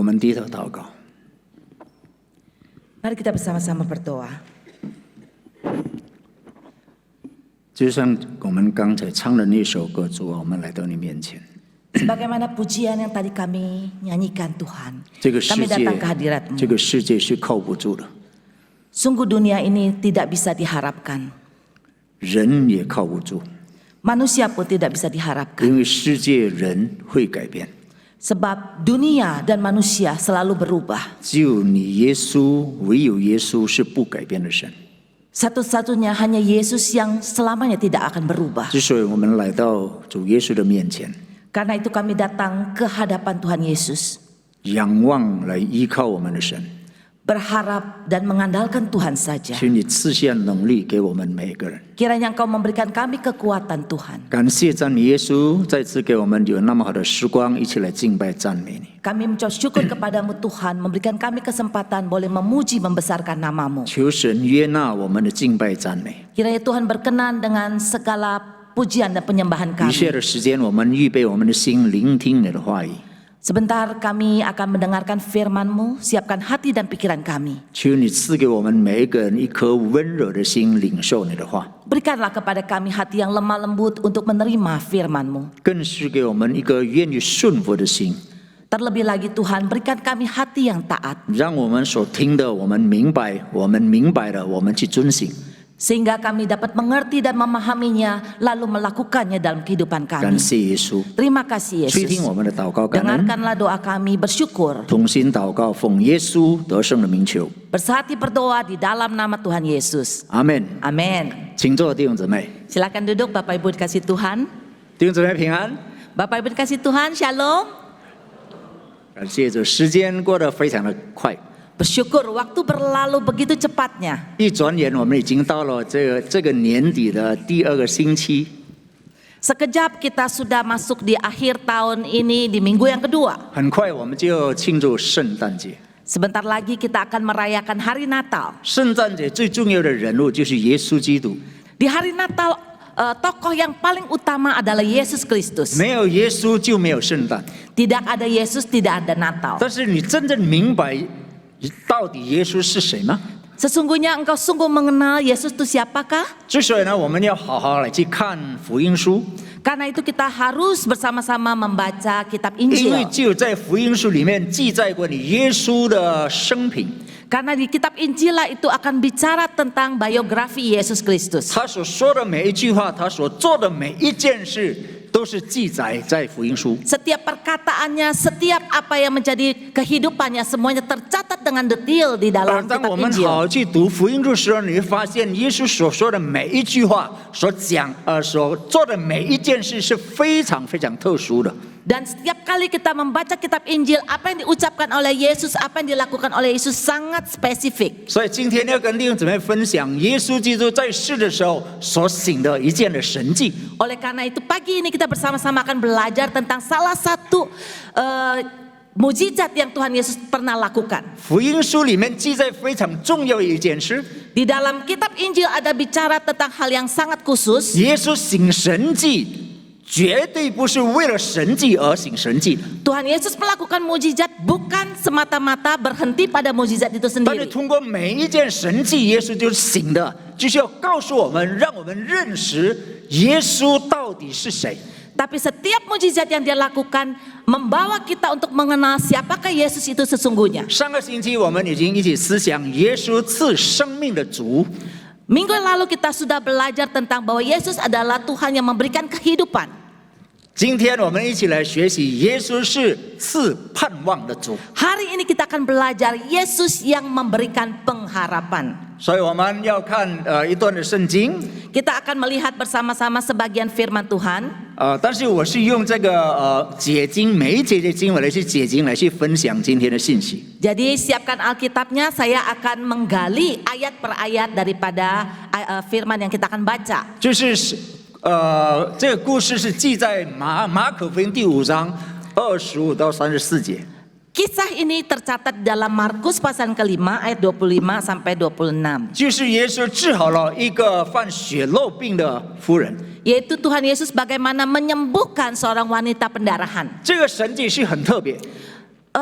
们低头祷告。 Mari kita bersama-sama berdoa. 就像我们刚才唱的那首歌，主啊，我们来到你面前。 Sebagaimana pujian yang tadi kami nyanyikan Tuhan, 这个世 kami 界 datang ke hadirat-Mu. 这个世界是靠不住的， Sungguh dunia ini tidak bisa diharapkan. 人也靠不住， Manusia pun tidak bisa diharapkan. 因为世界人会改变， Sebab dunia dan manusia selalu berubah. 只有你耶稣，唯有耶稣是不改变的神。 Satu-satunya hanya Yesus yang selamanya tidak akan berubah. 之所以我们来到主耶稣的面前， Karena itu kami datang ke hadapan Tuhan Yesus, 仰望来依靠我们的神， berharap dan mengandalkan Tuhan saja. 请你赐下能力给我们每一个人。 Kiranya Engkau memberikan kami kekuatan Tuhan. 感谢赞美耶稣，再次给我们有那么好的时光，一起来敬拜赞美你。 Kami mengucap syukur kepadamu Tuhan, memberikan kami kesempatan boleh memuji membesarkan namamu. 求神悦纳我们的敬拜赞美。 Kiranya Tuhan berkenan dengan segala pujian dan penyembahan 余下 kami. 的时间，我们预备我们的心，聆听你的话语。 Sebentar kami akan mendengarkan firman-Mu, siapkan hati dan pikiran kami. 求你赐给我们每一个人一颗温柔的心，领受你的话； Berikanlah kepada kami hati yang lemah lembut untuk menerima firman-Mu. 更是给我们一个愿意顺服的心， Terlebih lagi Tuhan, berikan kami hati yang taat. 让我们所听的，我们明白；我们明白了，我们去遵行。 Sehingga kami dapat mengerti dan memahaminya, lalu melakukannya dalam kehidupan 感 kami. 谢耶稣， Terima kasih 垂听 Yesus. 我们的祷告，感恩， Dengarkanlah doa kami, bersyukur. 同心祷告，奉耶稣得胜的名求， Bersehati berdoa di dalam nama Tuhan Yesus. 阿门。 Amin. 请坐，弟兄姊妹， Silakan duduk Bapak Ibu dikasih Tuhan. 弟兄姊妹平安。 Bapak Ibu dikasih Tuhan, Shalom. 感谢主，时间过得非常的快， Bersyukur waktu berlalu begitu cepatnya. 一转眼我们已经到了这个年底的第2个星期。 Sekejap kita sudah masuk di akhir tahun ini di minggu yang kedua. 很快我们就庆祝圣诞节。 Sebentar lagi kita akan merayakan hari Natal. 圣诞节最重要的人物就是耶稣基督， Di hari Natal tokoh yang paling utama adalah Yesus Kristus. 没有耶稣就没有圣诞。 Tidak ada Yesus, tidak ada Natal. 但是你真正明白到底耶稣是谁吗？ Sesungguhnya engkau sungguh mengenal Yesus itu siapakah? 之所以呢，我们要好好来去看福音书， Karena itu kita harus bersama-sama membaca kitab 因为 Injil. 只有在福音书里面记载过你耶稣的生平， Karena di kitab Injil lah itu akan bicara tentang biografi Yesus Kristus. 他所说的每一句话，他所做的每一件事，都是记载在福音书。 Setiap perkataannya, setiap apa yang menjadi kehidupannya, semuanya tercatat dengan detail di 而 dalam 当 kitab 我们好 Injil. 好去读福音书的时候，你会发现耶稣所说的每一句话，所做的每一件事是非常非常特殊的。 Dan setiap kali kita membaca kitab Injil, apa yang diucapkan oleh Yesus, apa yang dilakukan oleh Yesus sangat spesifik. 所以今天要跟弟兄姊妹分享耶稣基督在世的时候所行的一件的神迹。 Oleh karena itu pagi ini kita bersama-sama akan belajar tentang salah satu mujizat yang Tuhan Yesus pernah lakukan. 福音书里面记载非常重要的一件事， Di dalam kitab Injil ada bicara tentang hal yang sangat khusus. 耶稣行神迹绝对不是为了神迹而行神迹的， Tuhan Yesus melakukan mujizat bukan semata-mata berhenti pada mujizat itu 但是 sendiri. 通过每一件神迹，耶稣就是行的，就是要告诉我们，让我们认识耶稣到底是谁。 Tapi setiap mujizat yang dia lakukan membawa kita untuk mengenal siapakah Yesus itu sesungguhnya. 上个星期我们已经一起思想耶稣赐生命的主， Minggu yang lalu kita sudah belajar tentang bahwa Yesus adalah Tuhan yang memberikan kehidupan. 今天我们一起来学习耶稣是赐盼望的主。 Hari ini kita akan belajar Yesus yang memberikan pengharapan. 所以我们要看一段的圣经， Kita akan melihat bersama-sama sebagian firman Tuhan. 但是我是用这个解经每一节的经文来去解经，来去分享今天的信息。 Jadi siapkan Alkitabnya, saya akan menggali ayat per ayat daripada firman yang kita akan baca. 就是这个故事是记在马可福音第5章25到34节。 Kisah ini tercatat dalam Markus pasal ke-5 ayat 25 sampai 26. 就是耶稣治好了一个犯血漏病的妇人， Yaitu Tuhan Yesus bagaimana menyembuhkan seorang wanita pendarahan. 这个神迹是很特别。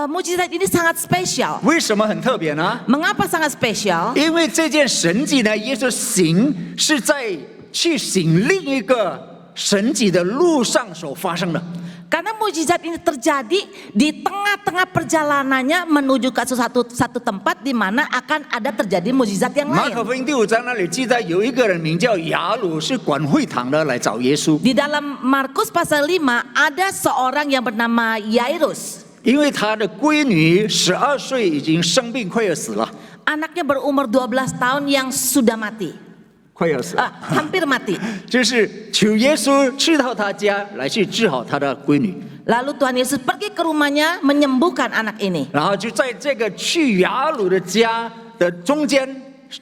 mujizat ini sangat spesial. 为什么很特别呢？ Mengapa sangat spesial? 因为这件神迹呢，耶稣行是在去行另一个神迹的路上所发生的。 Karena mujizat ini terjadi di tengah-tengah perjalanannya menuju ke satu tempat di mana akan ada terjadi mujizat yang 马 lain. 可福音第5章那里记载，有一个人名叫雅鲁，是管会堂的，来找耶稣， Di dalam Markus pasal 5 ada seorang yang bernama Yairus. 因为他的闺女12岁已经生病，快要死了， Anaknya berumur 12 tahun yang sudah mati. 快要死了， Hampir mati. 就是求耶稣去到他家来去治好他的闺女， Lalu Tuhan Yesus pergi ke rumahnya menyembuhkan anak ini. 然后就在这个去雅鲁的家的中间，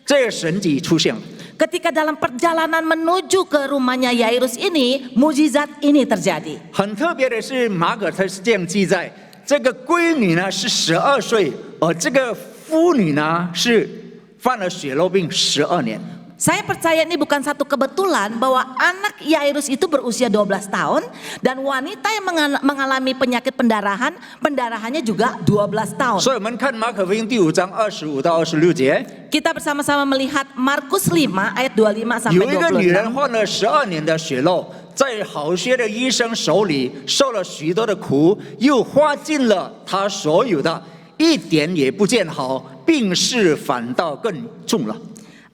这个神迹出现了。 Ketika dalam perjalanan menuju ke rumahnya Yairus ini, mujizat ini terjadi. 很特别的是，马可他是这样记载，这个闺女呢是12岁，而这个妇女呢是犯了血肉病12年。 Saya percaya ini bukan satu kebetulan bahwa anak Yairus itu berusia 12 tahun dan wanita yang mengalami penyakit pendarahan, pendarahannya juga 12 tahun. 所以我们看马可福音第5章25到26节， Kita bersama-sama melihat Markus 5 ayat 25 sampai 有一个女人 26. 患了12年的血肉，在好些的医生手里受了许多的苦，又花尽了她所有的，一点也不见好，病势反倒更重了。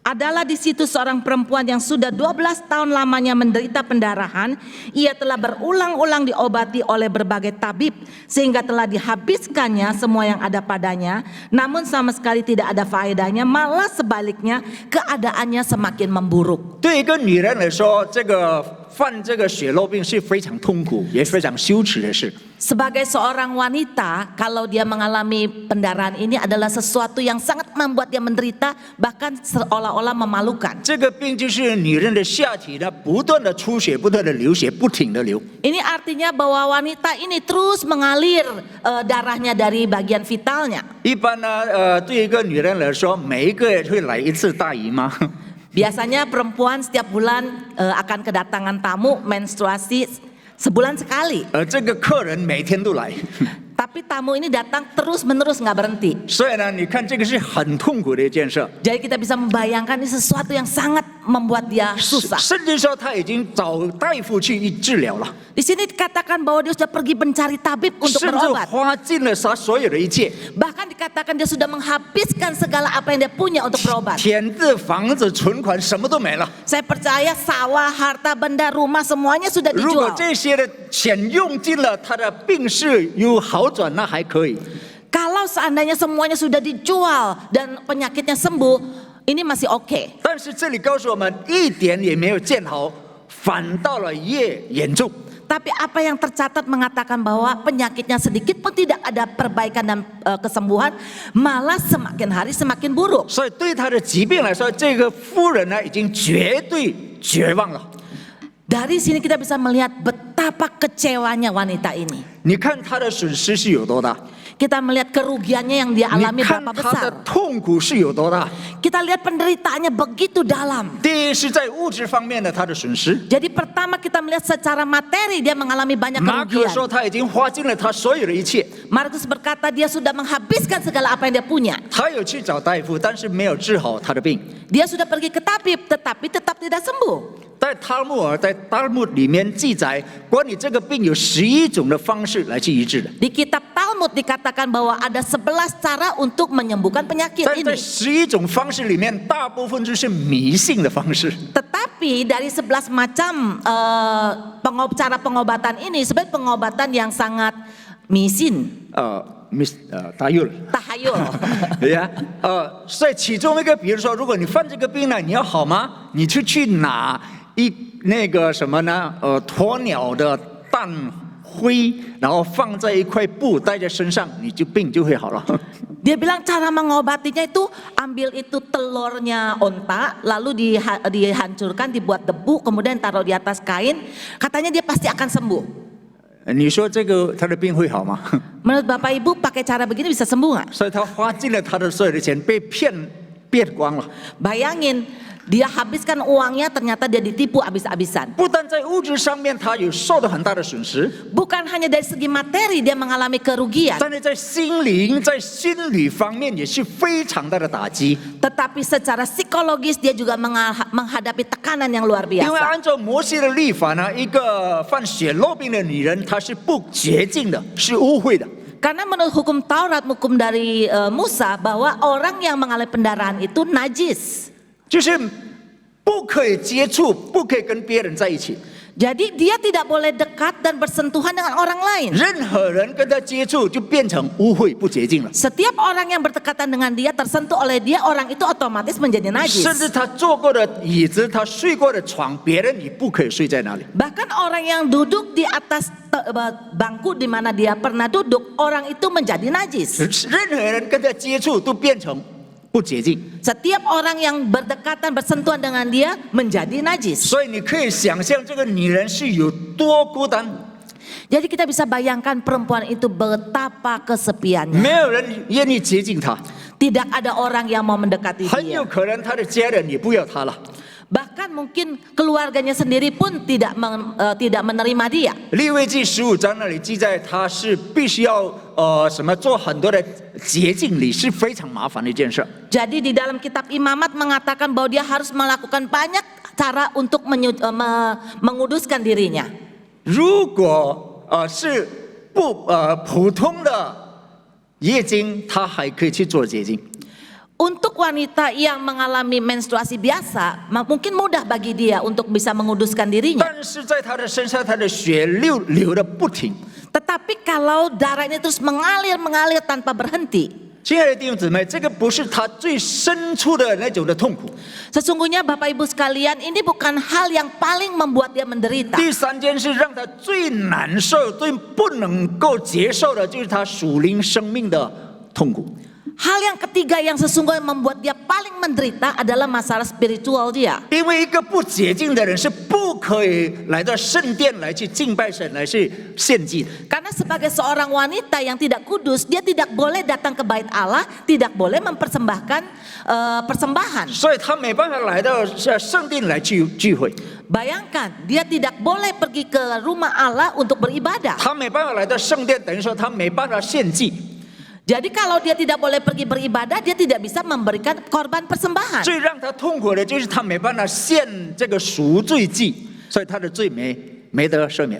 Adalah di situ seorang perempuan yang sudah 12 tahun lamanya menderita pendarahan. Ia telah berulang-ulang diobati oleh berbagai tabib sehingga telah dihabiskannya semua yang ada padanya. Namun sama sekali tidak ada faedahnya, malah sebaliknya keadaannya semakin memburuk. 对一个女人来说，这个犯这个血肉病是非常痛苦，也非常羞耻的事。 Sebagai seorang wanita, kalau dia mengalami pendarahan ini adalah sesuatu yang sangat membuat dia menderita, bahkan seolah-olah memalukan. 这个病就是女人的下体呢，不断的出血，不断的流血，不停的流。 Ini artinya bahwa wanita ini terus mengalir darahnya dari bagian vitalnya. 一般呢，对一个女人来说，每一个月会来一次大姨妈。 Biasanya perempuan setiap bulan akan kedatangan tamu menstruasi sebulan sekali. 这个客人每天都来， Tapi tamu ini datang terus-menerus nggak berhenti. 所以呢，你看这个是很痛苦的一件事。 Jadi kita bisa membayangkan ini sesuatu yang sangat membuat dia susah. 甚至说他已经找大夫去治疗了， Di sini dikatakan bahwa dia sudah pergi mencari tabib untuk 甚至 berobat. 花尽了他所有的一切， Bahkan dikatakan dia sudah menghabiskan segala apa yang dia punya untuk berobat. 田地、房子、存款什么都没了。 Saya percaya sawah, harta benda, rumah semuanya sudah 如果 dijual. 这些的钱用尽了，他的病势有好转，那还可以。 Kalau seandainya semuanya sudah dijual dan penyakitnya sembuh, ini masih oke. 但是这里告诉我们，一点也没有见好，反倒了越严重。 Tapi apa yang tercatat mengatakan bahwa penyakitnya sedikit pun tidak ada perbaikan dan kesembuhan, malah semakin hari semakin buruk. 所以对他的疾病来说，这个妇人呢，已经绝对绝望了。 Dari sini kita bisa melihat betapa kecewanya wanita ini. 你看他的损失是有多大？ Kita melihat kerugiannya yang dia 你 alami 看 berapa 他的 besar. 痛苦是有多大？ Kita lihat penderitaannya begitu dalam. 第一是在物质方面的他的损失。 Jadi pertama kita melihat secara materi dia mengalami banyak 马可 kerugian. 说他已经花尽了他所有的一切， Markus berkata dia sudah menghabiskan segala apa yang dia punya. 他有去找大夫，但是没有治好他的病。 Dia sudah pergi ke tabib tetapi tetap tidak sembuh. 在塔木尔，在塔木里面记载，关于这个病有11种的方式来去医治的。 Di kitab Talmud dikatakan bahwa ada 11 cara untuk menyembuhkan penyakit 在这 ini. 11种方式里面，大部分就是迷信的方式。 Tetapi dari 11 macam cara pengobatan ini sebenarnya pengobatan yang sangat misin, tahayul， tahayul. 对呀，所以其中一个，比如说，如果你犯这个病呢，你要好吗？你就去拿那个什么呢？鸵鸟的蛋灰，然后放在一块布带在身上，你就病就会好了。 Dia bilang cara mengobatinya itu ambil itu telurnya onta lalu dihancurkan dibuat debu kemudian taruh di atas kain, katanya dia pasti akan sembuh. 你说这个他的病会好吗？ Menurut Bapak Ibu pakai cara begini bisa sembuh nggak? 所以他花尽了他的所有的钱，被骗光了。 Bayangin dia habiskan uangnya, ternyata dia ditipu habis-habisan. 不但在物质上面他有受到很大的损失， Bukan hanya dari segi materi dia mengalami kerugian, 但是在心灵、在心理方面也是非常大的打击。 tetapi secara psikologis dia juga menghadapi tekanan yang luar 因为 biasa. 按照摩西的律法呢，一个犯血漏病的女人，她是不洁净的，是污秽的。 Karena menurut hukum Taurat, hukum dari Musa, bahwa orang yang mengalami pendarahan itu najis. 就是不可以接触，不可以跟别人在一起。 Jadi dia tidak boleh dekat dan bersentuhan dengan orang lain. 任何人跟他接触就变成污秽不洁净了。 Setiap orang yang berdekatan dengan dia, tersentuh oleh dia, orang itu otomatis menjadi najis. 甚至他坐过的椅子，他睡过的床，别人也不可以睡在那里。 Bahkan orang yang duduk di atas bangku di mana dia pernah duduk, orang itu menjadi najis. 任何人跟他接触都变成不洁净。 Setiap orang yang berdekatan bersentuhan dengan dia menjadi najis. 所以你可以想象这个女人是有多孤单， Jadi kita bisa bayangkan perempuan itu betapa kesepiannya. 没有人愿意接近她， Tidak ada orang yang mau mendekati 很有 dia. 可能她的家人也不要她了。 Bahkan mungkin keluarganya sendiri pun tidak menerima dia. 利未记15章那里记载，她是必须要做很多的洁净礼，是非常麻烦的一件事。 Jadi di dalam kitab Imamat mengatakan bahwa dia harus melakukan banyak cara untuk menguduskan dirinya. 如果是普通的月经，她还可以去做洁净。 Untuk wanita yang mengalami menstruasi biasa, mungkin mudah bagi dia untuk bisa menguduskan dirinya. 但是在她的身上，她的血流的不停。 Tetapi kalau darahnya terus mengalir tanpa berhenti, 亲爱的弟兄姊妹，这个不是她最深处的那种的痛苦。 sesungguhnya Bapak Ibu sekalian, ini bukan hal yang paling membuat dia menderita. 第三件事让她最难受、最不能够接受的，就是她属灵生命的痛苦。 Hal yang ketiga yang sesungguhnya membuat dia paling menderita adalah masalah spiritual dia. 因为一个不洁净的人是不可以来到圣殿来去敬拜神，来去献祭的。 Karena sebagai seorang wanita yang tidak kudus, dia tidak boleh datang ke bait Allah, tidak boleh mempersembahkan persembahan. 所以他没办法来到圣殿来去聚会， Bayangkan, dia tidak boleh pergi ke rumah Allah untuk beribadah. 他没办法来到圣殿，等于说他没办法献祭。 Jadi kalau dia tidak boleh pergi beribadah, dia tidak bisa memberikan korban persembahan. 最让他痛苦的就是他没办法献这个赎罪祭，所以他的罪没得赦免。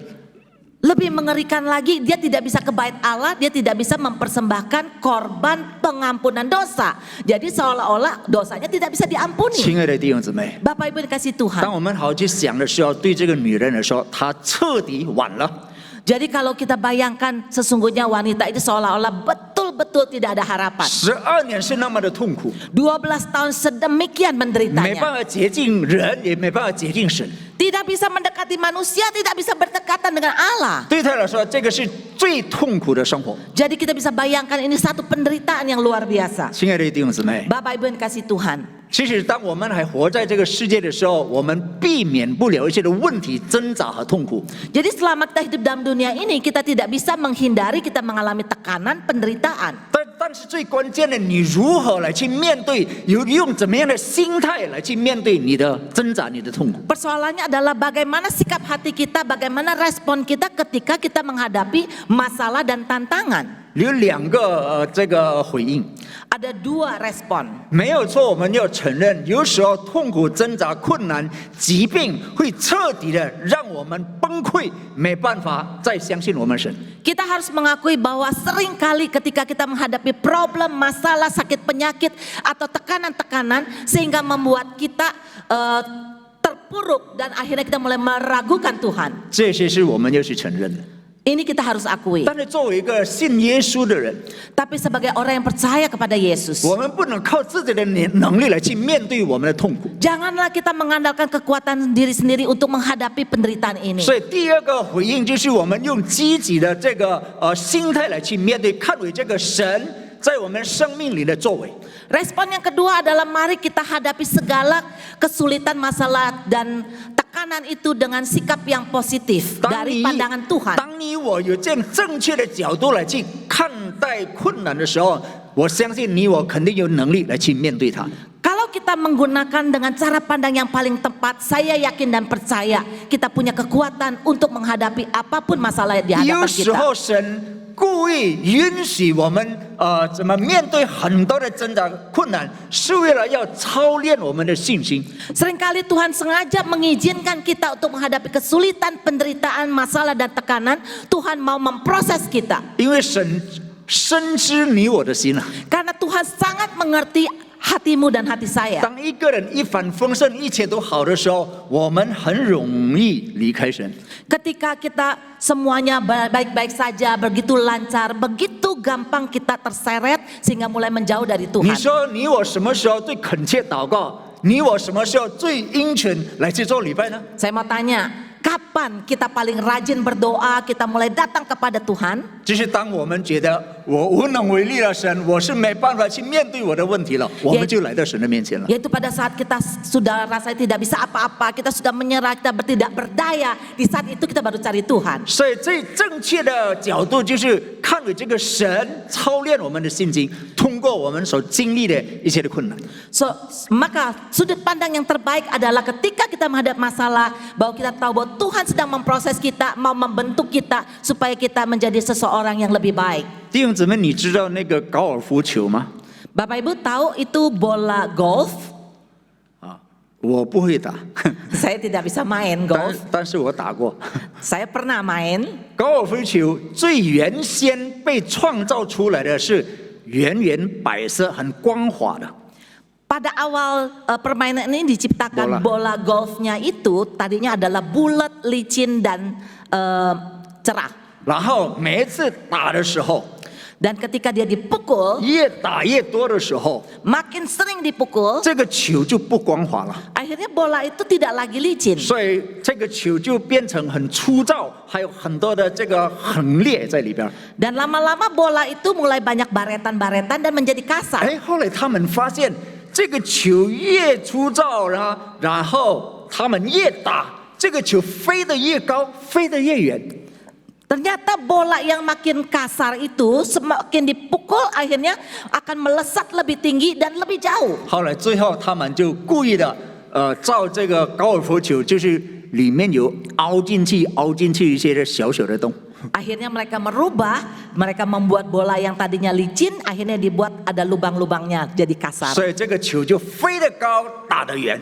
Lebih mengerikan lagi, dia tidak bisa ke bait Allah, dia tidak bisa mempersembahkan korban pengampunan dosa. Jadi seolah-olah dosanya tidak bisa diampuni. 亲爱的弟兄姊妹， Bapak Ibu dikasih 当 Tuhan. 我们好好去想的时候，对这个女人来说，她彻底晚了。 Jadi kalau kita bayangkan sesungguhnya wanita itu seolah-olah betul-betul tidak ada harapan. 12年是那么的痛苦， 12 tahun sedemikian 没 menderitanya. 办法洁净人，也没办法洁净神。 Tidak bisa mendekati manusia, tidak bisa berdekatan dengan Allah. 对他来说，这个是最痛苦的生活。 Jadi kita bisa bayangkan ini satu penderitaan yang luar biasa. 亲爱的弟兄姊妹， Bapak Ibu yang kasih Tuhan. 其实当我们还活在这个世界的时候，我们避免不了一些的问题、挣扎和痛苦。 Jadi selama kita hidup dalam dunia ini, kita tidak bisa menghindari kita mengalami tekanan, penderitaan. 但是最关键的，你如何来去面对，用怎么样的心态来去面对你的挣扎、你的痛苦。 Persoalannya adalah bagaimana sikap hati kita, bagaimana respon kita ketika kita menghadapi masalah dan tantangan. 有两个这个回应， Ada 2 respon. 没有错，我们要承认，有时候痛苦、挣扎、困难、疾病会彻底的让我们崩溃，没办法再相信我们神。 Kita harus mengakui bahwa seringkali ketika kita menghadapi problem, masalah, sakit penyakit atau tekanan-tekanan sehingga membuat kita terpuruk dan akhirnya kita mulai meragukan Tuhan. 这些是我们要去承认的。 Ini kita harus akui. 但是作为一个信耶稣的人， Tapi sebagai orang yang percaya kepada Yesus, 我们不能靠自己的能力来去面对我们的痛苦。 janganlah kita mengandalkan kekuatan diri sendiri untuk menghadapi penderitaan ini. 所以第二个回应就是我们用积极的这个心态来去面对，看为这个神在我们生命里的作为。 Respon yang kedua adalah mari kita hadapi segala kesulitan, masalah dan tekanan itu dengan sikap yang positif 当 dari 你 pandangan Tuhan. 当你我有这样正确的角度来去看待困难的时候，我相信你我肯定有能力来去面对它。 Kalau kita menggunakan dengan cara pandang yang paling tepat, saya yakin dan percaya kita punya kekuatan untuk menghadapi apapun masalah di 有 hadapan 时 kita. 候神故意允许我们怎么面对很多的挣扎困难，是为了要操练我们的信心。 Seringkali Tuhan sengaja mengizinkan kita untuk menghadapi kesulitan, penderitaan, masalah dan tekanan. Tuhan mau memproses kita. 因为神深知你我的心啊。 Karena Tuhan sangat mengerti hatimu dan hati saya. 当一个人一帆风顺，一切都好的时候，我们很容易离开神。 Ketika kita semuanya baik-baik saja, begitu lancar, begitu gampang kita terseret sehingga mulai menjauh dari 你 Tuhan. 说你我什么时候最恳切祷告？你我什么时候最殷勤来去做礼拜呢？ Saya mau tanya, kapan kita paling rajin berdoa, kita mulai datang kepada Tuhan? 就是当我们觉得我无能为力了，神，我是没办法去面对我的问题了，我们就来到神的面前了。 Yaitu pada saat kita sudah rasa tidak bisa apa-apa, kita sudah menyerah, kita tidak berdaya, di saat itu kita baru cari Tuhan. 所以最正确的角度就是看给这个神操练我们的信心，通过我们所经历的一切的困难。 Maka sudut pandang yang terbaik adalah ketika kita menghadapi masalah, bahwa kita tahu bahwa Tuhan sedang memproses kita, mau membentuk kita supaya kita menjadi seseorang yang lebih baik. 弟兄姊妹，你知道那个高尔夫球吗？ Bapak Ibu tahu itu bola golf? 我不会打， Saya tidak bisa main golf. 但是我打过。 Saya pernah main. 高尔夫球最原先被创造出来的是圆圆白色、很光滑的。 Pada awal permainan ini diciptakan bola golfnya itu tadinya adalah bulat, licin dan cerah. 然后每一次打的时候， Dan ketika dia dipukul, 越打越多的时候， makin sering dipukul, 这个球就不光滑了， akhirnya bola itu tidak lagi licin. 所以这个球就变成很粗糙，还有很多的这个横裂在里边。 Dan lama-lama bola itu mulai banyak baretan-baretan dan menjadi kasar. 哎，后来他们发现这个球越粗糙，然后他们越打，这个球飞得越高，飞得越远。 Ternyata bola yang makin kasar itu semakin dipukul akhirnya akan melesat lebih tinggi dan lebih jauh. 后来最后他们就故意的造这个高尔夫球，就是里面有凹进去一些的小小的洞。 Akhirnya mereka merubah, mereka membuat bola yang tadinya licin, akhirnya dibuat ada lubang-lubangnya jadi kasar. 所以这个球就飞得高，打得远。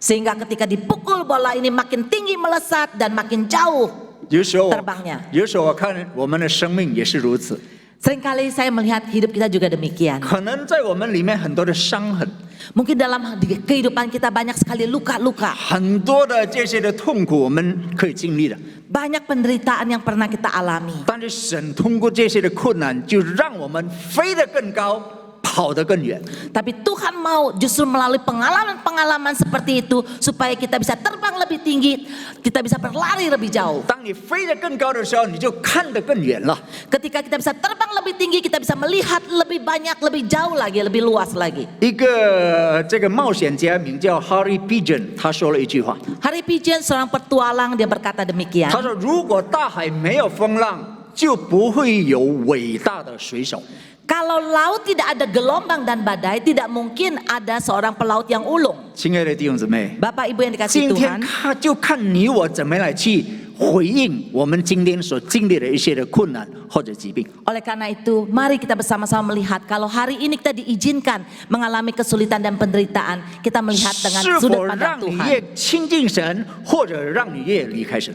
Sehingga ketika dipukul bola ini makin tinggi melesat dan makin jauh 有时候 terbangnya. 有时候我看我们的生命也是如此， Seringkali saya melihat hidup kita juga demikian. 可能在我们里面很多的伤痕， Mungkin dalam kehidupan kita banyak sekali luka-luka, 很多的这些的痛苦，我们可以经历的。 banyak penderitaan yang pernah kita alami. 但是神通过这些的困难，就让我们飞得更高，跑得更远。 Tapi Tuhan mau justru melalui pengalaman-pengalaman seperti itu supaya kita bisa terbang lebih tinggi, kita bisa berlari lebih jauh. 当你飞得更高的时候，你就看得更远了。 Ketika kita bisa terbang lebih tinggi, kita bisa melihat lebih banyak, lebih jauh lagi, lebih luas lagi. 一个这个冒险家名叫 Harry Pigeon， 他说了一句话， Harry Pigeon seorang petualang, dia berkata demikian. 他说：“如果大海没有风浪，就不会有伟大的水手。” Kalau laut tidak ada gelombang dan badai, tidak mungkin ada seorang pelaut yang ulung. 亲爱的弟兄姊妹， Bapak Ibu yang dikasihi 今天 Tuhan, 就看你我怎么来去回应我们今天所经历的一些的困难或者疾病。 oleh karena itu, mari kita bersama-sama melihat kalau hari ini kita diizinkan mengalami kesulitan dan penderitaan, kita melihat dengan 是 sudut 否 pandang 让你 Tuhan. 越亲近神，或者让你越离开神？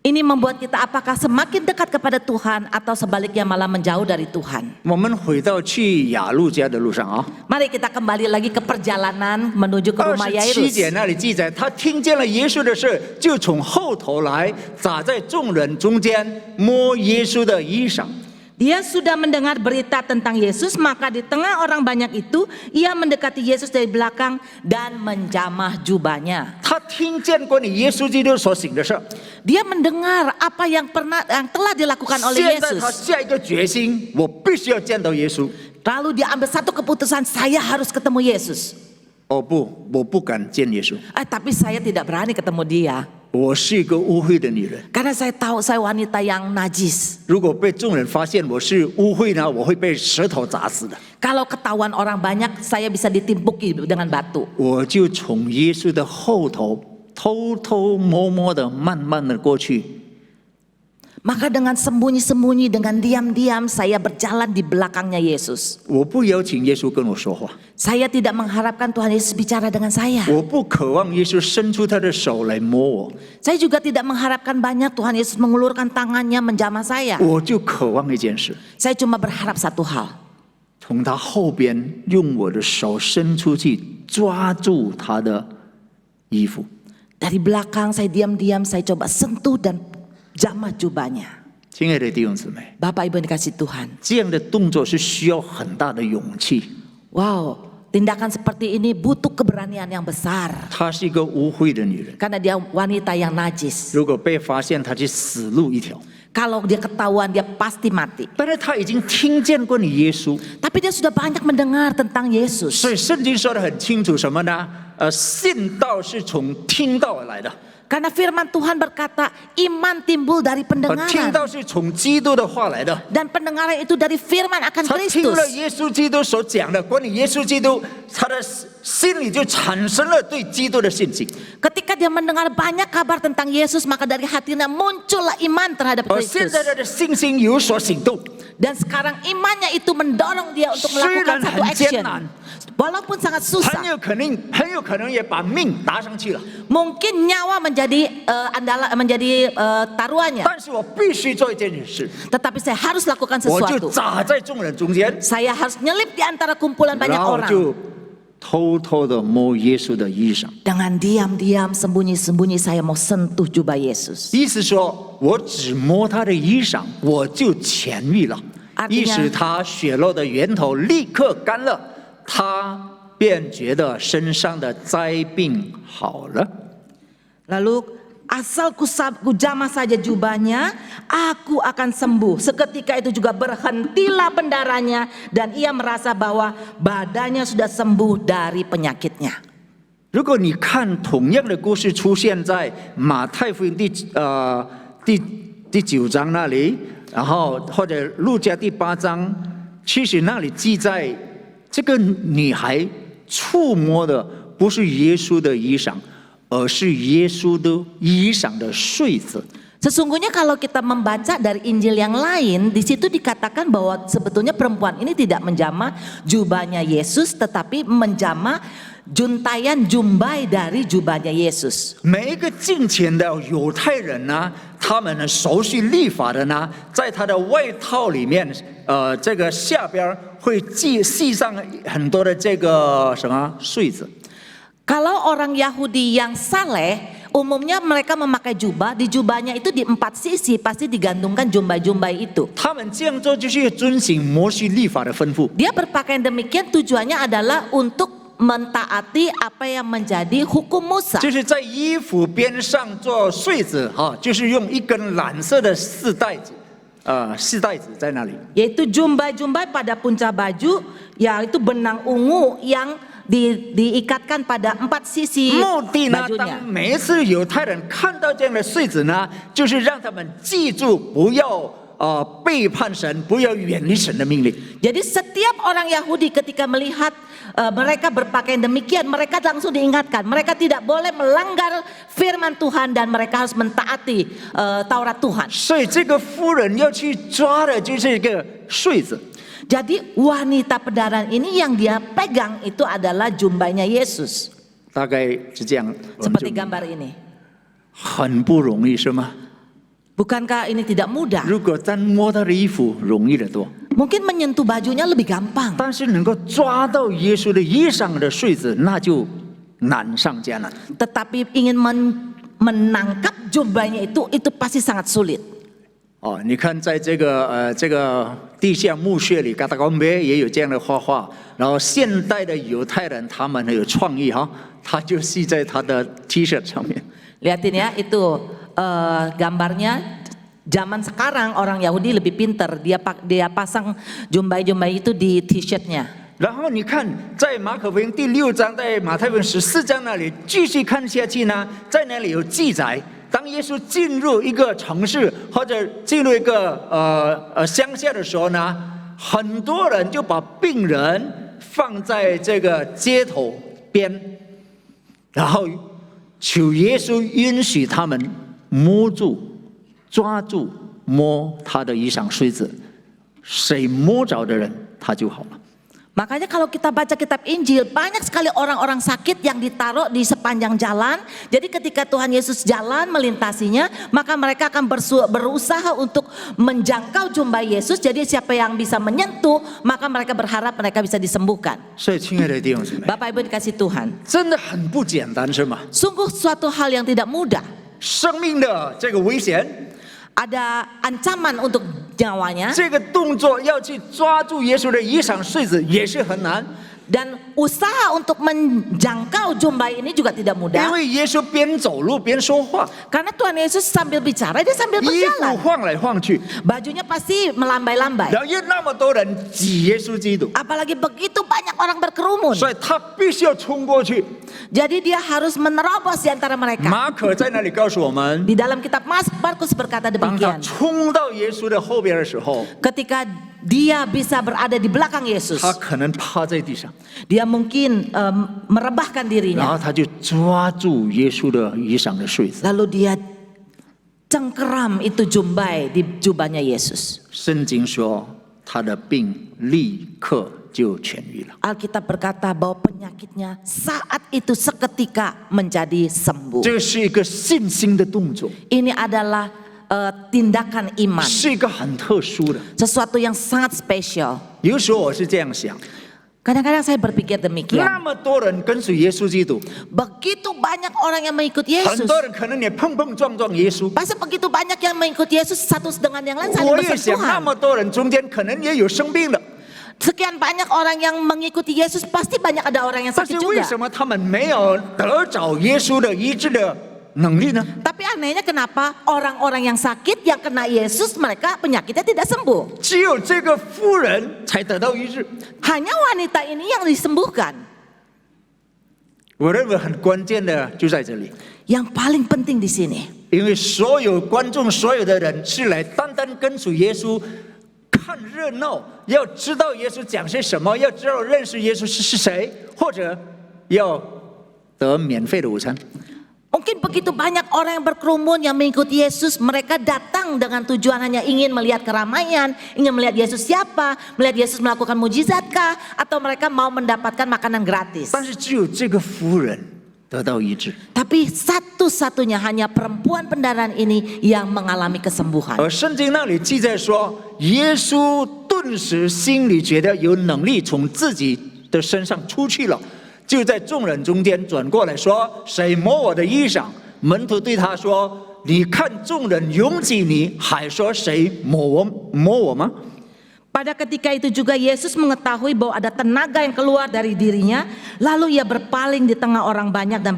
Ini membuat kita apakah semakin dekat kepada Tuhan atau sebaliknya malah menjauh dari Tuhan. 我们回到去雅路家的路上啊， Mari kita kembali lagi ke perjalanan menuju ke rumah 27节 Yairus. 那里记载，他听见了耶稣的事，就从后头来，砸在众人中间，摸耶稣的衣裳。 Dia sudah mendengar berita tentang Yesus, maka di tengah orang banyak itu, ia mendekati Yesus dari belakang dan menjamah jubahnya. 他听见关于耶稣基督所行的事， Dia mendengar apa yang telah dilakukan oleh 现在他 Yesus. 下一个决心，我必须要见到耶稣。 Lalu dia ambil satu keputusan, saya harus ketemu Yesus. 哦不，我不敢见耶稣， Tapi saya tidak berani ketemu dia. 我是一个污秽的女人。 Karena saya tahu saya wanita yang najis. 如果被众人发现我是污秽呢，我会被石头砸死的。 Kalau ketahuan orang banyak, saya bisa ditimpuki dengan batu. 我就从耶稣的后头偷偷摸摸的、慢慢的过去。 Maka dengan sembunyi-sembunyi, dengan diam-diam saya berjalan di belakangnya Yesus. 我不邀请耶稣跟我说话， Saya tidak mengharapkan Tuhan Yesus bicara dengan saya. 我不渴望耶稣伸出他的手来摸我， Saya juga tidak mengharapkan banyak Tuhan Yesus mengulurkan tangannya menjamah saya. 我就渴望一件事， Saya cuma berharap satu hal. 从他后边用我的手伸出去，抓住他的衣服。 Dari belakang saya diam-diam saya coba sentuh dan jamah jubahnya. 亲爱的弟兄姊妹， Bapak Ibu yang dikasih Tuhan. 这样的动作是需要很大的勇气。 Wow, tindakan seperti ini butuh keberanian yang besar. 她是一个污秽的女人， Karena dia wanita yang najis. 如果被发现，她就死路一条。 Kalau dia ketahuan dia pasti mati. 但是她已经听见过你耶稣， Tapi dia sudah banyak mendengar tentang Yesus. 所以圣经说得很清楚，什么呢？信道是从听道而来的。 Karena firman Tuhan berkata iman timbul dari 听 pendengaran. 到是从基督的话来的。 Dan pendengaran itu dari firman akan 他听 Kristus. 了耶稣基督所讲的关于耶稣基督，他的心里就产生了对基督的信心。 Ketika dia mendengar banyak kabar tentang Yesus, maka dari hatinya muncullah iman terhadap 而现 Kristus. 在他的信心有所行动， Dan sekarang imannya itu mendorong dia untuk melakukan虽然 satu 很艰 action. 难， Walaupun sangat 很 susah. 有可能也把命搭上去了。 Mungkin nyawa menjadi taruhannya. 但是我必须做一件事， Tetapi saya harus lakukan 我就 sesuatu. 扎在众人中间， Saya harus nyelip di antara kumpulan banyak 然后 orang. 就偷偷的摸耶稣的衣裳。 Dengan diam-diam, sembunyi-sembunyi saya mau sentuh jubah Yesus. 意思说，我只摸他的衣裳，我就痊愈了。 Artinya- 意使他血肉的源头立刻干了，他便觉得身上的灾病好了。 Lalu asal ku jamah saja jubahnya, aku akan sembuh. Seketika itu juga berhentilah pendarahnya dan ia merasa bahwa badannya sudah sembuh dari penyakitnya. 如果你看同样的故事出现在马太福音第9章那里，然后或者路加第8章，其实那里记载这个女孩触摸的不是耶稣的衣裳，而是耶稣的衣裳的穗子。 Sesungguhnya kalau kita membaca dari Injil yang lain, di situ dikatakan bahwa sebetulnya perempuan ini tidak menjamah jubahnya Yesus, tetapi menjamah juntayan jumbai dari jubahnya Yesus. 每一个敬虔的犹太人呢，他们呢熟悉律法的呢，在他的外套里面，这个下边会系上很多的这个什么穗子。 Kalau orang Yahudi yang saleh, umumnya mereka memakai jubah, di jubahnya itu di 4 sisi pasti digantungkan jumbai-jumbai itu. 他们这样做就是遵行摩西律法的吩咐。 Dia berpakaian demikian tujuannya adalah untuk mentaati apa yang menjadi hukum Musa. 就是在衣服边上做穗子哈，就是用一根蓝色的丝带子，丝带子在那里。 Yaitu jumbai-jumbai pada punca baju, yaitu benang ungu yang diikatkan pada 4 sisi 目的呢， bajunya. 当每一次犹太人看到这样的穗子呢，就是让他们记住不要背叛神，不要远离神的命令。 Jadi setiap orang Yahudi ketika melihat mereka berpakaian demikian, mereka langsung diingatkan, mereka tidak boleh melanggar firman Tuhan dan mereka harus mentaati Taurat Tuhan. 所以这个妇人要去抓的就是一个穗子。 Jadi wanita pedaran ini yang dia pegang itu adalah jumbainya Yesus. 大概是这样， Seperti gambar ini. 很不容易是吗？ Bukankah ini tidak mudah? 如果单摸他的衣服容易得多， Mungkin menyentuh bajunya lebih gampang. 但是能够抓到耶稣的衣裳的穗子，那就难上加难。 Tetapi ingin menangkap jumbainya itu pasti sangat sulit. 哦，你看，在这个地下墓穴里，嘎达贡贝也有这样的画画。然后现代的犹太人他们很有创意哈，他就系在他的 T 恤上面。 Lihatin ya itu gambarnya. Zaman sekarang orang Yahudi lebih pinter, dia pasang jumbai-jumbai itu di T-shirtnya. 然后你看，在马可福音第6章，在马太福音14章那里继续看下去呢，在那里有记载，当耶稣进入一个城市或者进入一个乡下的时候呢，很多人就把病人放在这个街头边，然后求耶稣允许他们摸住、抓住、摸他的衣裳穗子，谁摸着的人他就好了。 Makanya kalau kita baca kitab Injil, banyak sekali orang-orang sakit yang ditaruh di sepanjang jalan. Jadi ketika Tuhan Yesus jalan melintasinya, maka mereka akan berusaha untuk menjangkau jumlah Yesus. Jadi siapa yang bisa menyentuh, maka mereka berharap mereka bisa disembuhkan. 所以，亲爱的弟兄姊妹， Bapak Ibu dikasih Tuhan, 真的很不简单，是吗？ sungguh suatu hal yang tidak mudah. 生命的这个危险， Ada ancaman untuk nyawanya 这个动作要去抓住耶稣的衣裳穗子也是很难， dan usaha untuk menjangkau jumlah ini juga tidak 因 mudah. 为耶稣边走路边说话， Karena Tuhan Yesus sambil bicara, dia sambil 衣服 berjalan. 晃来晃去， Bajunya pasti melambai-lambai. 然后又那么多人挤耶稣基督， Apalagi begitu banyak orang berkerumun. 所以他必须要冲过去。 Jadi dia harus menerobos di antara mereka. 马可在那里告诉我们， Di dalam kitab Markus berkata 当他 demikian. 冲到耶稣的后边的时候， Ketika dia bisa berada di belakang Yesus, 他可能趴在地上， dia mungkin merebahkan 然 dirinya. 后他就抓住耶稣的衣裳的穗子。 Lalu dia cengkeram itu jumbai di jubahnya Yesus. 圣经说，他的病立刻就痊愈了。 Alkitab berkata bahwa penyakitnya saat itu seketika menjadi sembuh. 这是一个信心的动作， Ini adalah tindakan iman, 是一个很特殊的。 sesuatu yang sangat spesial. 有时候我是这样想， Kadang-kadang saya berpikir 那 demikian. 么多人跟随耶稣基督， Begitu banyak orang yang mengikut 很 Yesus. 多人可能也碰碰撞撞耶稣。 Pasti begitu banyak yang mengikut Yesus satu dengan yang lain saling 我也想，那 bersentuhan. 么多人中间可能也有生病的， Sekian banyak orang yang mengikuti Yesus, pasti banyak ada orang yang 但 sakit 是为 juga. 什么他们没有得着耶稣的医治的能力呢？ Tapi anehnya kenapa orang-orang yang sakit yang kena Yesus mereka penyakitnya tidak sembuh. 只有这个妇人才得到医治。 Hanya wanita ini yang disembuhkan. 我认为很关键的就在这里， Yang paling penting di sini, 因为所有观众、所有的人是来单单跟随耶稣。看热闹，要知道耶稣讲些什么，要知道认识耶稣是谁，或者要得免费的午餐。 mungkin begitu banyak orang yang berkerumun yang mengikuti Yesus, mereka datang dengan tujuan hanya ingin melihat keramaian, ingin melihat Yesus siapa, melihat Yesus melakukan mujizatkah, atau mereka mau mendapatkan makanan gratis. 但是只有这个妇人得到医治， Tapi satu-satunya hanya perempuan pendaraan ini yang mengalami kesembuhan. 而圣经那里记载说，耶稣顿时心里觉得有能力从自己的身上出去了，就在众人中间转过来说：“谁摸我的衣裳？”门徒对他说：“你看众人拥挤你，还说谁摸我吗？” Pada ketika itu juga Yesus mengetahui bahwa ada tenaga yang keluar dari dirinya. Lalu ia berpaling di tengah orang banyak dan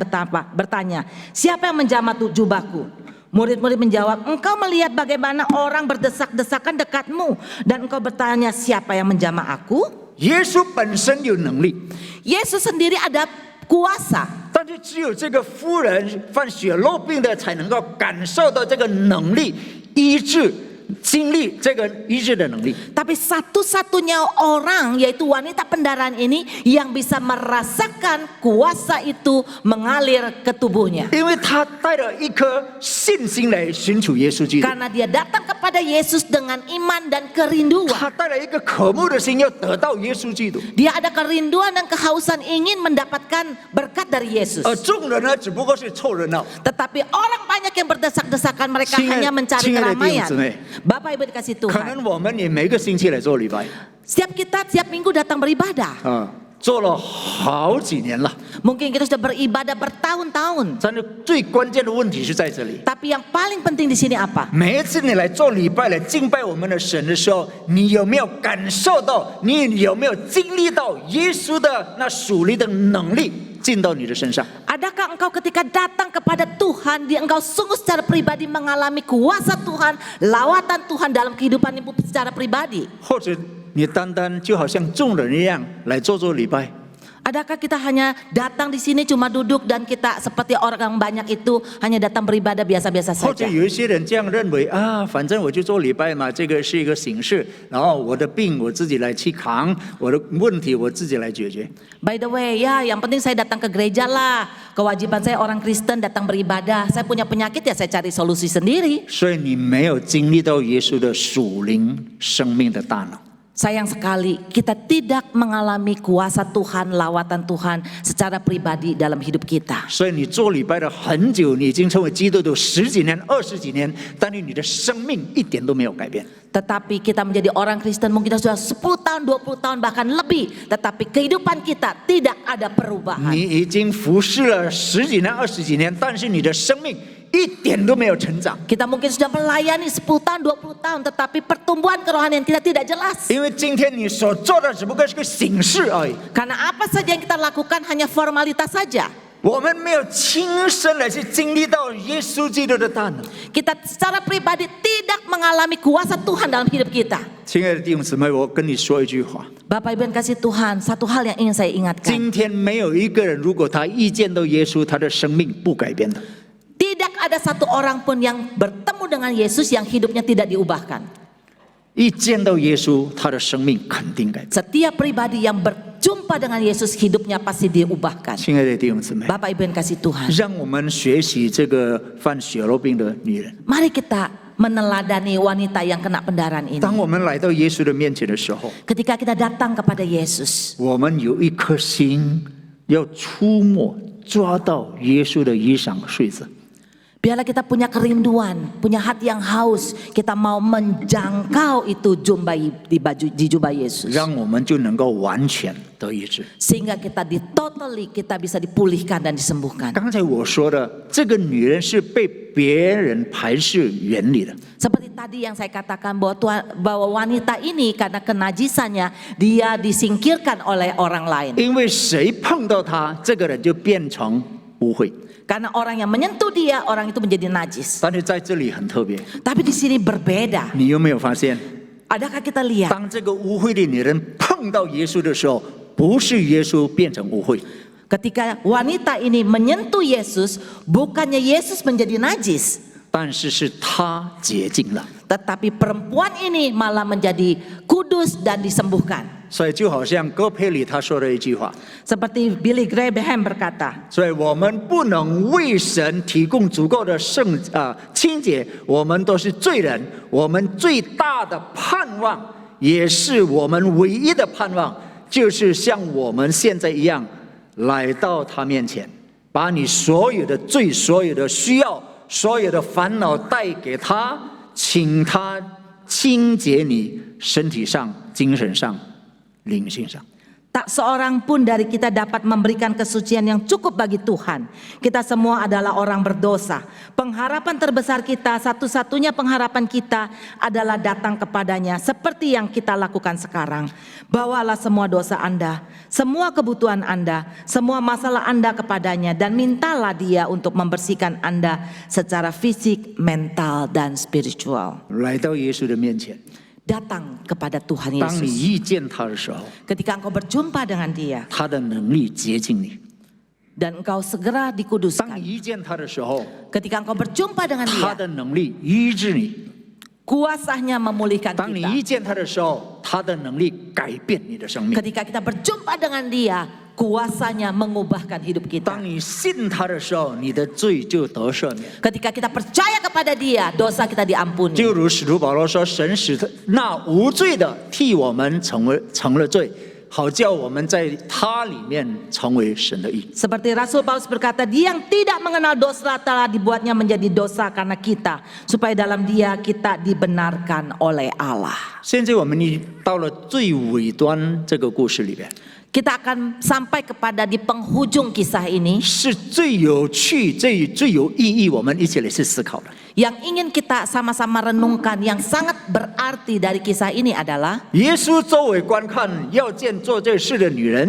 bertanya, siapa yang menjamah jubahku? Murid-murid menjawab, engkau melihat bagaimana orang berdesak-desakan dekatmu, dan engkau bertanya siapa yang menjamah aku? 耶稣本身有能力， Yesus sendiri ada kuasa. 但是只有这个妇人犯血肉病的才能够感受到这个能力，医治。经历这个医治的能力， Tapi satu-satunya orang yaitu wanita pendaraan ini yang bisa merasakan kuasa itu mengalir ke tubuhnya. 因为他带了一颗信心来寻求耶稣基督， Karena dia datang kepada Yesus dengan iman dan kerinduan. 他带了一个渴慕的心，要得到耶稣基督。 Dia ada kerinduan dan kehausan ingin mendapatkan berkat dari Yesus. 而众人呢，只不过是凑热闹。 Tetapi orang banyak yang berdesak-desakan, mereka Cingai- hanya mencari cingai keramaian.弟兄姊妹。 Bapak Ibu dikasih 可 Tuhan. 能我们也每个星期来做礼拜， Setiap kita tiap minggu datang beribadah. 做了好几年了。 Mungkin kita sudah beribadah bertahun-tahun. 但是最关键的问题是在这里。 Tapi yang paling penting di sini apa? 每一次你来做礼拜、来敬拜我们的神的时候，你有没有感受到？你有没有经历到耶稣的那属灵的能力进到你的身上？ Adakah engkau ketika datang kepada Tuhan, engkau sungguh secara pribadi mengalami kuasa Tuhan, lawatan Tuhan dalam kehidupanmu secara pribadi? 或者你单单就好像众人一样来做礼拜？ Adakah kita hanya datang di sini cuma duduk dan kita seperti orang banyak itu hanya datang beribadah biasa-biasa 或者 saja? 有一些人这样认为啊，反正我就做礼拜嘛，这个是一个形式，然后我的病我自己来去扛，我的问题我自己来解决。 By the way, ya yang penting saya datang ke gereja lah. Kewajiban saya orang Kristen datang beribadah. Saya punya penyakit ya saya cari solusi sendiri. 所以你没有经历到耶稣的属灵生命的大能。 Sayang sekali kita tidak mengalami kuasa Tuhan, lawatan Tuhan secara pribadi dalam hidup kita. 所以你做礼拜了很久，你已经成为基督徒10几年、20几年，但是你的生命一点都没有改变。 Tetapi kita menjadi orang Kristen mungkin sudah 10 tahun, 20 tahun bahkan lebih. Tetapi kehidupan kita tidak ada perubahan. 你已经服侍了10几年、20几年，但是你的生命一点都没有成长。 Kita mungkin sudah melayani 10 tahun, 20 tahun. Tetapi pertumbuhan kerohanian kita tidak jelas. 因为今天你所做的只不过是个形式而已， Karena apa saja yang kita lakukan hanya formalitas saja. 我们没有亲身来去经历到耶稣基督的大能。 Kita secara pribadi tidak mengalami kuasa Tuhan dalam hidup kita. 亲爱的弟兄姊妹，我跟你说一句话： Bapak Ibu yang kasih Tuhan, satu hal yang ingin saya ingatkan. 今天没有一个人，如果他一见到耶稣，他的生命不改变的。 Tidak ada satu orang pun yang bertemu dengan Yesus yang hidupnya tidak diubahkan. 一见到耶稣，他的生命肯定改变。 Setiap pribadi yang berjumpa dengan Yesus hidupnya pasti diubahkan. 亲爱的弟兄姊妹， Bapak Ibu yang kasih Tuhan, 让我们学习这个犯血肉病的女人。 mari kita meneladani wanita yang kena pendarahan ini. 当我们来到耶稣的面前的时候， Ketika kita datang kepada Yesus, 我们有一颗心要出没，抓到耶稣的衣裳穗子。 biarlah kita punya kerinduan, punya hati yang haus. Kita mau menjangkau itu jumbai di jubah Yesus. 让我们就能够完全得医治。 Sehingga kita kita bisa dipulihkan dan disembuhkan. 刚才我说的，这个女人是被别人排斥远离的， Seperti tadi yang saya katakan bahwa wanita ini karena kenajisannya dia disingkirkan oleh orang lain. 因为谁碰到她，这个人就变成污秽。 Karena orang yang menyentuh dia, orang itu menjadi najis. 但是在这里很特别， Tapi di sini berbeda. 你有没有发现， Adakah kita lihat? 当这个污秽的女人碰到耶稣的时候，不是耶稣变成污秽， Ketika wanita ini menyentuh Yesus, bukannya Yesus menjadi najis, 但是是她洁净了。 tetapi perempuan ini malah menjadi kudus dan disembuhkan. 所以就好像戈培里他说的一句话， Seperti Billy Graham berkata, 所以我们不能为神提供足够的清洁，我们都是罪人，我们最大的盼望，也是我们唯一的盼望，就是像我们现在一样，来到他面前，把你所有的罪、所有的需要、所有的烦恼带给他，请他清洁你身体上、精神上、灵性上。 tak seorang pun dari kita dapat memberikan kesucian yang cukup bagi Tuhan. Kita semua adalah orang berdosa. Pengharapan terbesar kita, satu-satunya pengharapan kita adalah datang kepadanya seperti yang kita lakukan sekarang. Bawalah semua dosa Anda, semua kebutuhan Anda, semua masalah Anda kepadanya dan mintalah Dia untuk membersihkan Anda secara fisik, mental, dan spiritual. 来到耶稣的面前， Datang kepada Tuhan 当你 Yesus. 遇见他的时候， Ketika engkau berjumpa dengan Dia 他的能力接近你； dan engkau segera 当 dikuduskan. 你遇见他的时候， Ketika engkau berjumpa dengan 他 Dia, 的能力医治你； kuasanya memulihkan 当你 kita. 遇见他的时候，他的能力改变你的生命； Ketika kita berjumpa dengan Dia, kuasanya mengubahkan hidup kita. 当你信他的时候，你的罪就得赦免。 Ketika kita percaya kepada Dia, dosa kita diampuni. 就如使徒保罗说：“神使那无罪的替我们成了罪，好叫我们在他里面成为神的义。” Seperti Rasul Paulus berkata, Dia yang tidak mengenal dosa telah dibuatnya menjadi dosa karena kita, supaya dalam Dia kita dibenarkan oleh Allah. 现在我们到了最尾端这个故事里边。 Kita akan sampai kepada di penghujung kisah ini 是最有趣、最有意义，我们一起来去思考的。 yang ingin kita sama-sama renungkan, yang sangat berarti dari kisah ini adalah 耶稣周围观看，要见做这事的女人，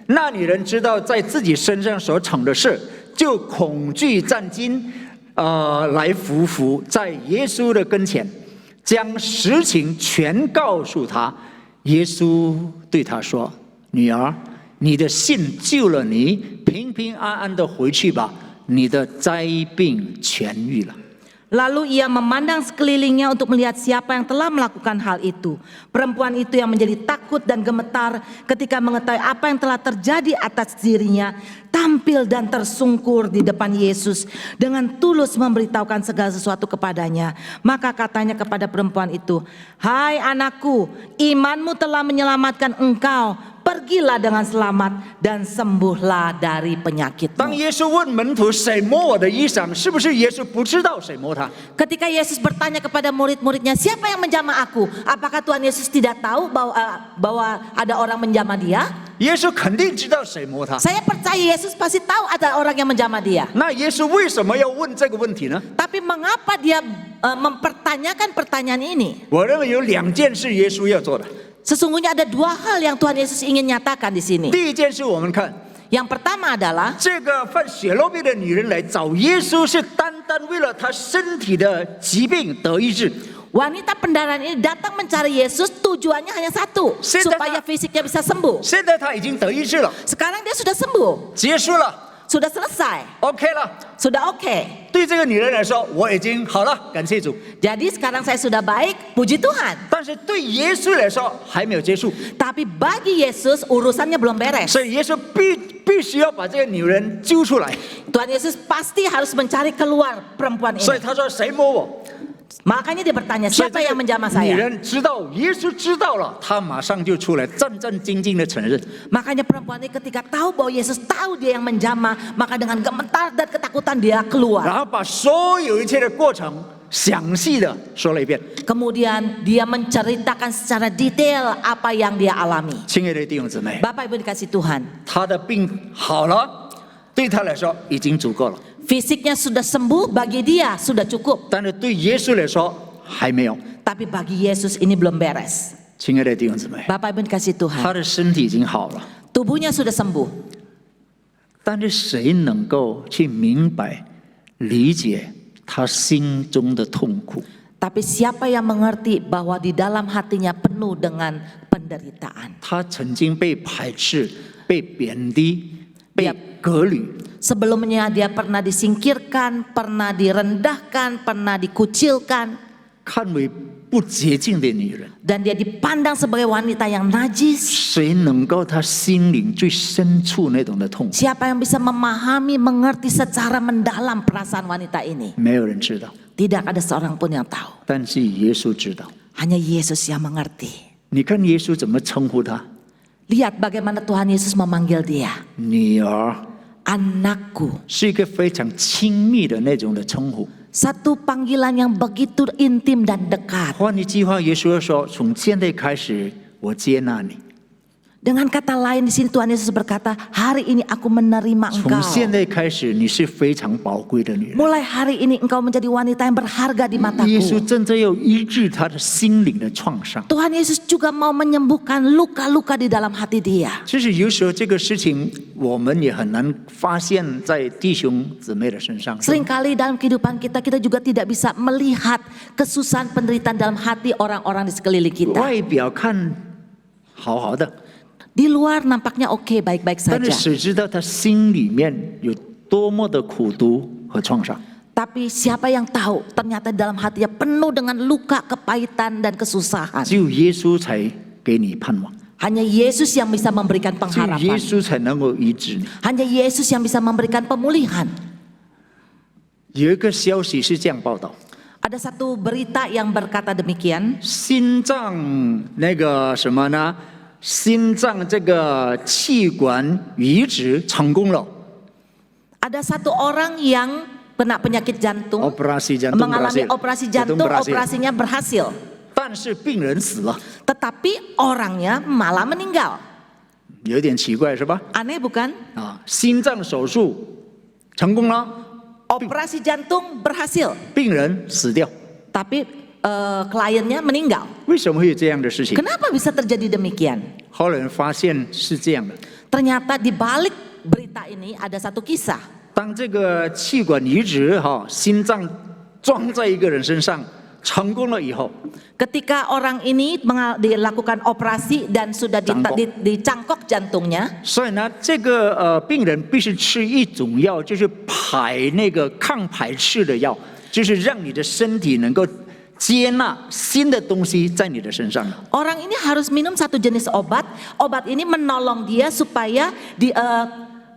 那女人知道在自己身上所成的事，就恐惧战惊，来伏伏在耶稣的跟前，将实情全告诉他。耶稣对他说：“女儿，你的信救了你，平平安安的回去吧，你的灾病痊愈了。 Lalu ia memandang sekelilingnya untuk melihat siapa yang telah melakukan hal itu. Perempuan itu yang menjadi takut dan gemetar ketika mengetahui apa yang telah terjadi atas dirinya, tampil dan tersungkur di depan Yesus dengan tulus memberitahukan segala sesuatu kepadanya. Maka katanya kepada perempuan itu, "Hai anakku, imanmu telah menyelamatkan engkau. Pergilah dengan selamat dan sembuhlah dari 当 penyakitmu." 耶稣问门徒谁摸我的衣裳，是不是耶稣不知道谁摸他？ Ketika Yesus bertanya kepada murid-muridnya, siapa yang menjamah aku? Apakah Tuhan Yesus tidak tahu bahwa ada orang menjamah dia? 耶稣肯定知道谁摸他。 Saya percaya Yesus pasti tahu ada orang yang menjamah dia. 那耶稣为什么要问这个问题呢？ Tapi mengapa dia mempertanyakan pertanyaan ini? 我认为有2件事耶稣要做的。 Sesungguhnya ada 2 hal yang Tuhan Yesus ingin nyatakan di sini. 第一件事，我们看 Yang pertama adalah 这个犯血漏病的女人来找耶稣，是单单为了她身体的疾病得医治。 wanita pendarahan ini datang mencari Yesus, tujuannya hanya satu, supaya fisiknya bisa sembuh. 现在她已经得医治了， Sekarang dia sudah sembuh, 结束了 sudah selesai, ，OK 了。 sudah oke. 对这个女人来说，我已经好了，感谢主。 Jadi sekarang saya sudah baik, puji Tuhan. 但是对耶稣来说还没有结束， Tapi bagi Yesus urusannya belum beres. 所以耶稣必须要把这个女人揪出来。 Tuhan Yesus pasti harus mencari keluar perempuan 所以 ini. 他说谁摸我？ Makanya dia bertanya, 所以 siapa yang menjamah 女 saya? 人知道，耶稣知道了，他马上就出来，战战兢兢的承认。 Makanya perempuan ini ketika tahu bahwa Yesus tahu dia yang menjamah, maka dengan gemetar dan ketakutan dia keluar. 然后把所有一切的过程详细的说了一遍。 Kemudian dia menceritakan secara detail apa yang dia alami. 亲爱的弟兄姊妹， Bapak Ibu dikasih Tuhan, 他的病好了，对他来说已经足够了， fisiknya sudah sembuh, bagi dia sudah cukup. 但是对耶稣来说还没有。 Tapi bagi Yesus ini belum beres. 亲爱的弟兄姊妹， Bapak Ibu dikasih 他 Tuhan, 的身体已经好了， tubuhnya sudah sembuh. 但是谁能够去明白、理解他心中的痛苦？ Tapi siapa yang mengerti bahwa di dalam hatinya penuh dengan penderitaan. 他曾经被排斥、被贬低、被隔离， Sebelumnya dia pernah disingkirkan, pernah direndahkan, pernah dikucilkan. 看为不洁净的女人， Dan dia dipandang sebagai wanita yang najis. 谁能够他心灵最深处那种的痛苦？ Siapa yang bisa memahami, mengerti secara mendalam perasaan wanita ini? 没有人知道， Tidak ada seorang pun yang tahu. 但是耶稣知道。 Hanya Yesus yang mengerti. 你看耶稣怎么称呼他？ Lihat bagaimana Tuhan Yesus memanggil dia. 女儿， Anakku. 是一个非常亲密的那种的称呼。 Satu panggilan yang begitu intim dan dekat. 换一句话，耶稣说：“从现在开始，我接纳你。 Dengan kata lain di sini Tuhan Yesus berkata, hari ini aku menerima 从 engkau. 现在开始，你是非常宝贵的女人。” Mulai hari ini engkau menjadi wanita yang berharga di 耶稣 mataku. 正在要医治他的心灵的创伤。 Tuhan Yesus juga mau menyembuhkan luka-luka di dalam hati dia. 其实有时候这个事情，我们也很难发现在弟兄姊妹的身上。 Seringkali dalam kehidupan kita, kita juga tidak bisa melihat kesusahan penderitaan dalam hati orang-orang di sekeliling kita. 外表看好好的， Di luar nampaknya oke, baik-baik 但是 saja. 谁知道他心里面有多么的苦毒和创伤？ Tapi siapa yang tahu ternyata di dalam hatinya penuh dengan luka, kepahitan, dan kesusahan. 只有耶稣才给你盼望， Hanya Yesus yang bisa memberikan 只有 pengharapan. 耶稣才能够医治你。 Hanya Yesus yang bisa memberikan pemulihan. 有一个消息是这样报道： Ada satu berita yang berkata demikian. 心脏那个什么呢？心脏这个气管移植成功了， Ada satu orang yang kena penyakit jantung, operasi jantung mengalami berhasil. operasi jantung, berhasil. operasinya berhasil. 但是病人死了， Tetapi orangnya malah meninggal. 有点奇怪是吧？ Aneh bukan? 啊，心脏手术成功了， Operasi jantung berhasil, 病人死掉， tapi kliennya meninggal. 为什么会有这样的事情？ Kenapa bisa terjadi demikian? 后来人发现是这样的： Ternyata di balik berita ini ada satu kisah. 当这个气管移植心脏装在一个人身上，成功了以后， Ketika orang ini dilakukan operasi dan sudah Cangkok. dicangkok jantungnya, 所以呢，这个病人必须吃一种药，就是那个抗排斥的药，就是让你的身体能够接纳新的东西在你的身上。 orang ini harus minum satu jenis obat. Obat ini menolong dia supaya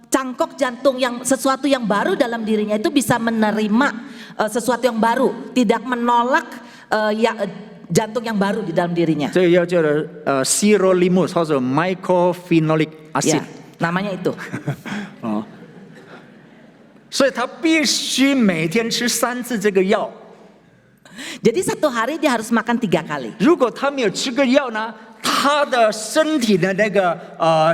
cangkok jantung yang sesuatu yang baru dalam dirinya itu bisa menerima sesuatu yang baru, tidak menolak jantung yang baru di dalam dirinya. 这个药叫做sirolimus 或者 mycophenolic acid。 Ya, namanya itu. 哦，所以他必须每天吃3次这个药。 Jadi satu hari dia harus makan 3 kali. 如果他没有吃个药呢，他的身体的那个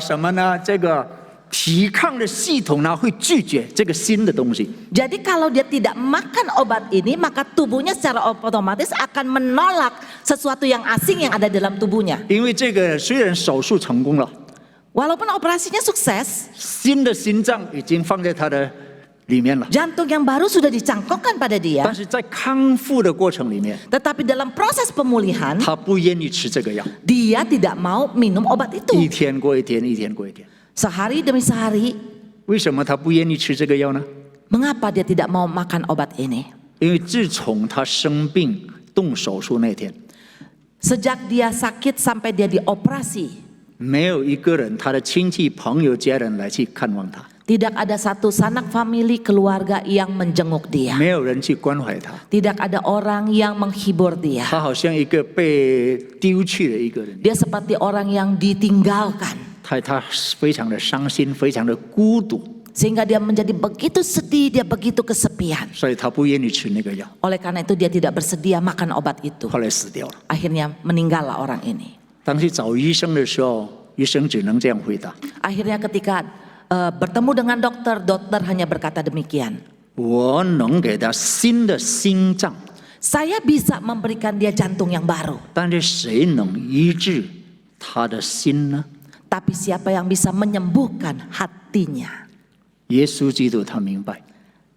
什么呢？这个抵抗的系统呢会拒绝这个新的东西。 Jadi kalau dia tidak makan obat ini, maka tubuhnya secara otomatis akan menolak sesuatu yang asing yang ada dalam tubuhnya. 因为这个虽然手术成功了， Walaupun operasinya sukses, 新的心脏已经放在他的里面了， jantung yang baru sudah dicangkokkan pada dia. 但是在康复的过程里面， Tetapi dalam proses pemulihan, 他不愿意吃这个药， dia tidak mau minum obat 一 itu. 天过一天，一天过一天。 Sehari demi sehari, 为什么他不愿意吃这个药呢？ mengapa dia tidak mau makan obat ini? 因为自从他生病动手术那天， Sejak dia sakit sampai dia dioperasi, 没有一个人他的亲戚、朋友、家人来去看望他， tidak ada satu sanak famili keluarga yang menjenguk dia. 没有人去关怀他， Tidak ada orang yang menghibur dia. 他好像一个被丢去的一个人， Dia seperti orang yang ditinggalkan. 他非常的伤心，非常的孤独， Sehingga dia menjadi begitu sedih, dia begitu kesepian. 所以他不愿意吃那个药， Oleh karena itu dia tidak bersedia makan obat itu. 后来死掉了。 Akhirnya meninggallah orang ini. 当去找医生的时候，医生只能这样回答： Akhirnya ketika bertemu dengan dokter, dokter hanya berkata demikian. 我能给他新的心脏， Saya bisa memberikan dia jantung yang baru. 但是谁能医治他的心呢？ Tapi siapa yang bisa menyembuhkan hatinya? 耶稣基督他明白，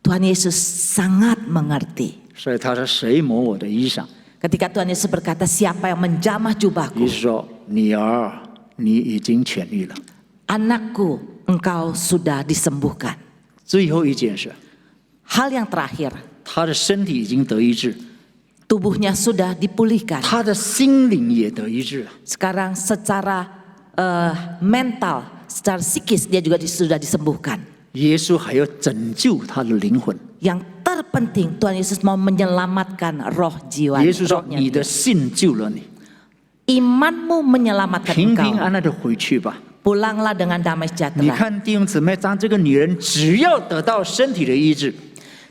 Tuhan Yesus sangat mengerti. 所以他说：“谁摸我的衣裳？” Ketika Tuhan Yesus berkata, siapa yang menjamah 耶 jubahku? 稣说：“女儿，你已经痊愈了。 Anakku, engkau sudah disembuhkan. ”最后一件事， Hal yang terakhir, 他的身体已经得医治， tubuhnya sudah dipulihkan. 他的心灵也得医治了。 Sekarang secara mental, secara psikis dia juga sudah disembuhkan. 耶稣还要拯救他的灵魂。 Yang terpenting Tuhan Yesus mau menyelamatkan roh jiwa. 耶稣说：“ rohnya 你的 dia. 信救了你， Imanmu menyelamatkan 平 engkau. 平安安的回去吧。” Pulanglah dengan damai 你 sejahtera. 看弟兄姊妹，当这个女人只要得到身体的医治，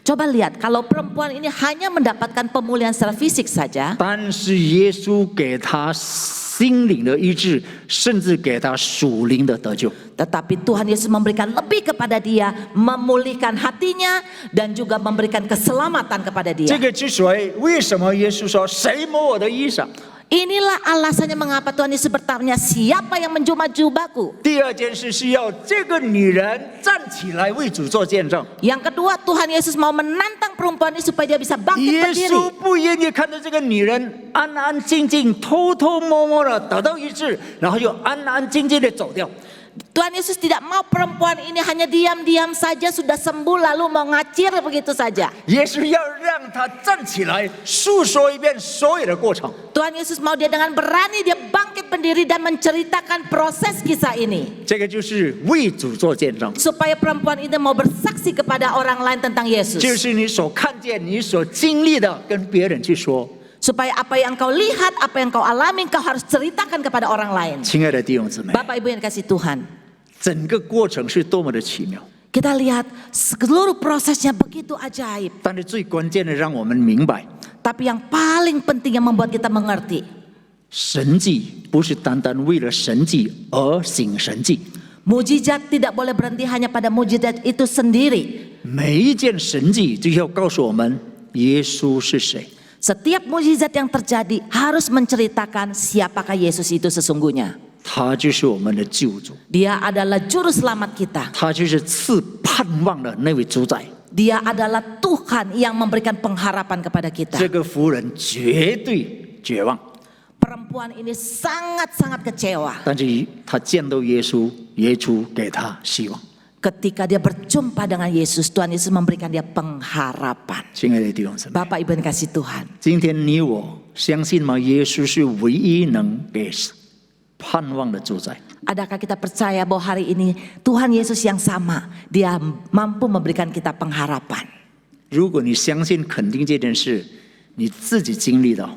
Coba lihat, kalau perempuan ini hanya mendapatkan pemulihan secara fisik saja, 但是耶稣给她心灵的医治，甚至给她属灵的得救。 tetapi Tuhan Yesus memberikan lebih kepada dia, memulihkan hatinya dan juga memberikan keselamatan kepada 这 dia. 个之所以为什么耶稣说谁摸我的衣裳？ Inilah alasannya mengapa Tuhan Yesus bertanya, siapa yang menjamah jubahku? 第二件事是要这个女人站起来为主做见证。 Yang kedua, Tuhan Yesus mau menantang perempuan ini supaya dia bisa bangkit 耶 berdiri. 稣不愿意看到这个女人安安静静、偷偷摸摸的得到医治，然后又安安静静的走掉。 Tuhan Yesus tidak mau perempuan ini hanya diam-diam saja sudah sembuh lalu mau ngacir begitu saja. 耶稣要让她站起来，诉说一遍所有的过程。 Tuhan Yesus mau dia dengan berani dia bangkit berdiri dan menceritakan proses kisah ini. 这个就是为主做见证， Supaya perempuan ini mau bersaksi kepada orang lain tentang Yesus. 就是你所看见、你所经历的，跟别人去说。 Supaya apa yang kau lihat, apa yang kau alami, kau harus ceritakan kepada orang lain. 亲爱的弟兄姊妹， Bapak Ibu yang dikasih Tuhan, 整个过程是多么的奇妙， kita lihat seluruh prosesnya begitu ajaib. 但是最关键的，让我们明白， Tapi yang paling penting yang membuat kita mengerti, 神迹不是单单为了神迹而行神迹， mujizat tidak boleh berhenti hanya pada mujizat itu sendiri. 每一件神迹就要告诉我们耶稣是谁。 Setiap mujizat yang terjadi harus menceritakan siapakah Yesus itu sesungguhnya. 他就是我们的救主， Dia adalah juru selamat kita. 他就是赐盼望的那位主宰。Dia adalah Tuhan yang memberikan pengharapan kepada kita. 这个妇人绝对绝望， Perempuan ini sangat-sangat kecewa 但是她见到耶稣，耶稣给她希望。 ketika dia berjumpa dengan Yesus. Tuhan Yesus memberikan dia pengharapan. 亲爱的弟兄姊妹， Bapak Ibu yang kasih Tuhan, 今天你我相信吗？耶稣是唯一能给盼望的主宰。 adakah kita percaya bahwa hari ini Tuhan Yesus yang sama, dia mampu memberikan kita pengharapan? 如果你相信肯定这件事，你自己经历到，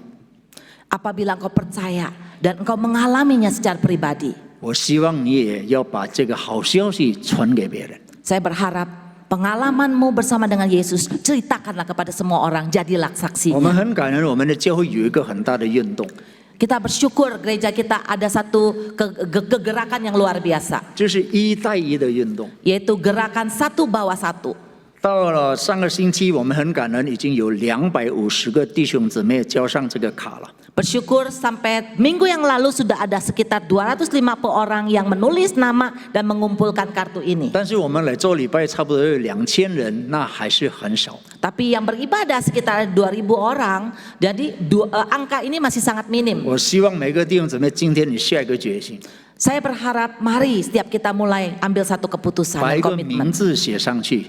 Apabila engkau percaya dan engkau mengalaminya secara pribadi, 我希望你也要把这个好消息传给别人。 saya berharap pengalamanmu bersama dengan Yesus ceritakanlah kepada semua orang, jadilah 我们 saksinya. 很感恩，我们的教会有一个很大的运动， Kita bersyukur gereja kita ada satu kegerakan yang luar biasa, 这是一带一的运动。 yaitu gerakan satu bawa satu. 到了上个星期，我们很感恩，已经有250个弟兄姊妹交上这个卡了。 Bersyukur sampai minggu yang lalu sudah ada sekitar 250 orang yang menulis nama dan mengumpulkan kartu ini. 但是我们来做礼拜，差不多有2000人，那还是很少。 Tapi yang beribadah sekitar 2000 orang, jadi angka ini masih sangat minim. 我希望每个弟兄姊妹，今天你下一个决心， Saya berharap mari setiap kita mulai ambil satu keputusan 把 dan 一个 komitmen. 名字写上去，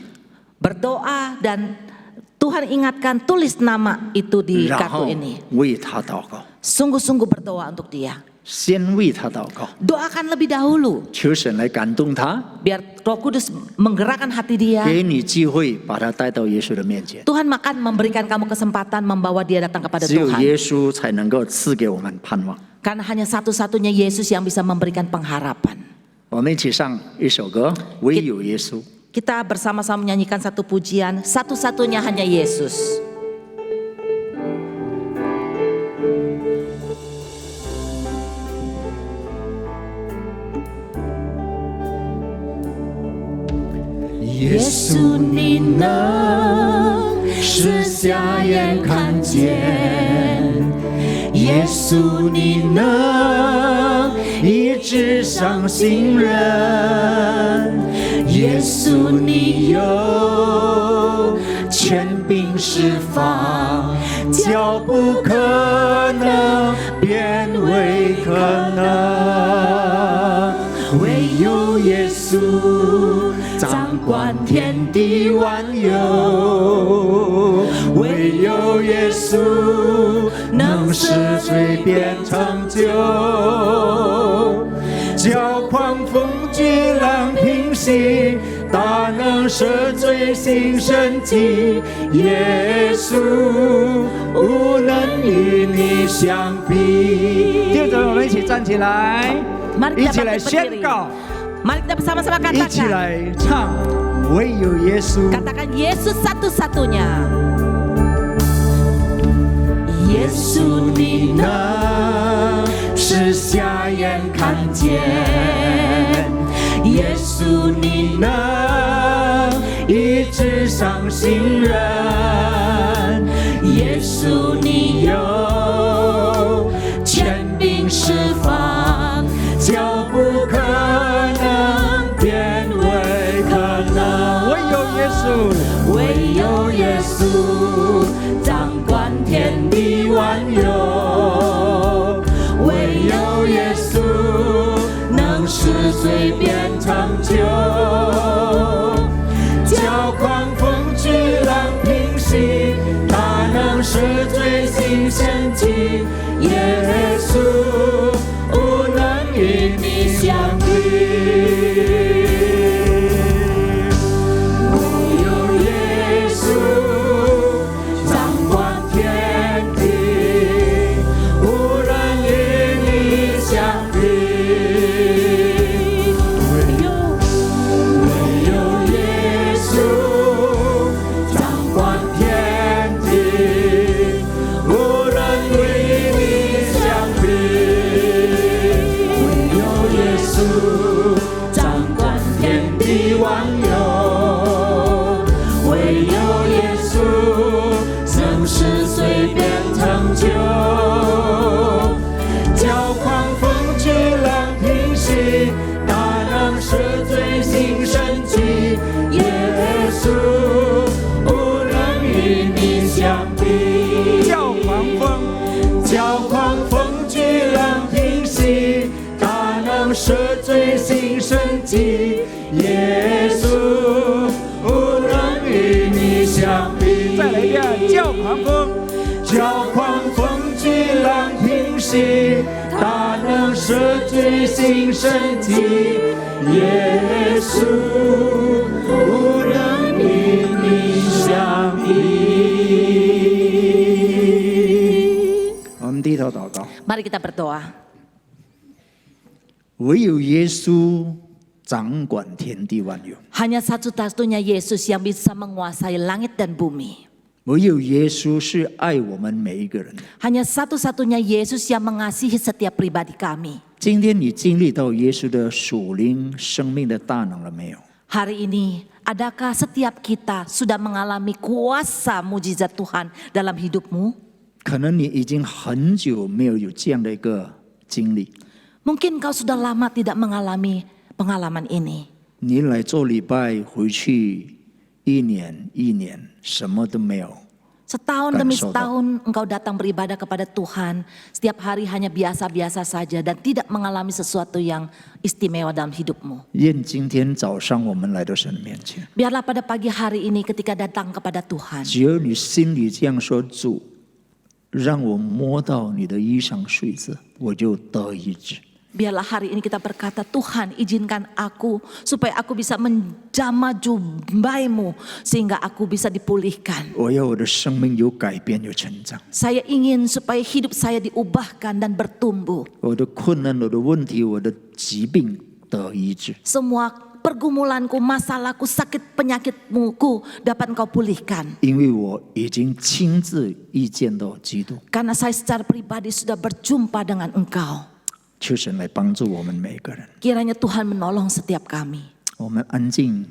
Berdoa dan Tuhan ingatkan tulis nama itu di 然 kartu 后 ini. 为他祷告， Sungguh-sungguh berdoa untuk dia. 先为他祷告， Doakan lebih dahulu 求神来感动他， biar Roh Kudus menggerakkan hati dia. 给你机会把他带到耶稣的面前。 Tuhan akan memberikan kamu kesempatan membawa dia datang kepada 只有 Tuhan. 耶稣才能够赐给我们盼望。 Karena hanya satu-satunya Yesus yang bisa memberikan pengharapan. 我们一起上一首歌，唯有耶稣。 Kita bersama-sama menyanyikan satu pujian, satu-satunya hanya Yesus. Yesus 你能使瞎眼看见，耶稣你能医治伤心人，耶稣你有权柄释放，叫不可能变为可能，唯有耶稣掌管天地万有，唯有耶稣能使罪变成酒，叫狂风巨浪平息，大能赦罪行神迹，耶稣无能与你相比。弟兄姊妹，我们一起站起来，一起来宣告。 Mari kita bersama-sama 一起 katakan. 来唱，唯有耶稣。 Katakan Yesus satu-satunya. Yesus 你能使瞎眼看见，耶稣你能医治伤心人，耶稣你有权柄释放，叫不可能变为可能。唯有耶稣，唯有耶稣掌管天地万有，唯有耶稣能使罪变成酒，叫狂风巨浪平息，他能使罪行神迹，耶稣无能与你相比。 唯赦罪新生机，耶稣不能与你相比。再来一遍，叫狂风，叫狂风巨浪平息，他能赦罪新生机，耶稣不能与你相比。我们低头祷告。 Mari kita berdoa. 唯有耶稣掌管天地万有， Hanya satu-satunya Yesus yang bisa menguasai langit dan bumi. 唯有耶稣是爱我们每一个人。 Hanya satu-satunya Yesus yang mengasihi setiap pribadi kami. 今天你经历到耶稣的属灵生命的大能了没有？ Hari ini, adakah setiap kita sudah mengalami kuasa mujizat Tuhan dalam hidupmu? 可能你已经很久没有这样的一个经历。 Mungkin kau sudah lama tidak mengalami pengalaman ini. 你来做礼拜回去一年什么都没有。 Setahun demi setahun engkau datang beribadah kepada Tuhan. Setiap hari hanya biasa-biasa saja dan tidak mengalami sesuatu yang istimewa dalam hidupmu. 愿今天早上我们来到神面前， Biarlah pada pagi hari ini ketika datang kepada Tuhan. 只有你心里这样说：“主，让我摸到你的衣裳穗子，我就得医治。” Biarlah hari ini kita berkata, Tuhan izinkan aku supaya aku bisa menjamah jubahmu sehingga aku bisa dipulihkan. 我要我的生命有改变，有成长。 Saya ingin supaya hidup saya diubahkan dan bertumbuh. 我的困难、我的问题、我的疾病得医治。 Semua pergumulanku, masalahku, sakit penyakitku dapat engkau pulihkan. 因为我已经亲自遇见到基督。 Karena saya secara pribadi sudah berjumpa dengan engkau. 求神来帮助我们每个人。 Kiranya Tuhan menolong setiap kami. 我们安静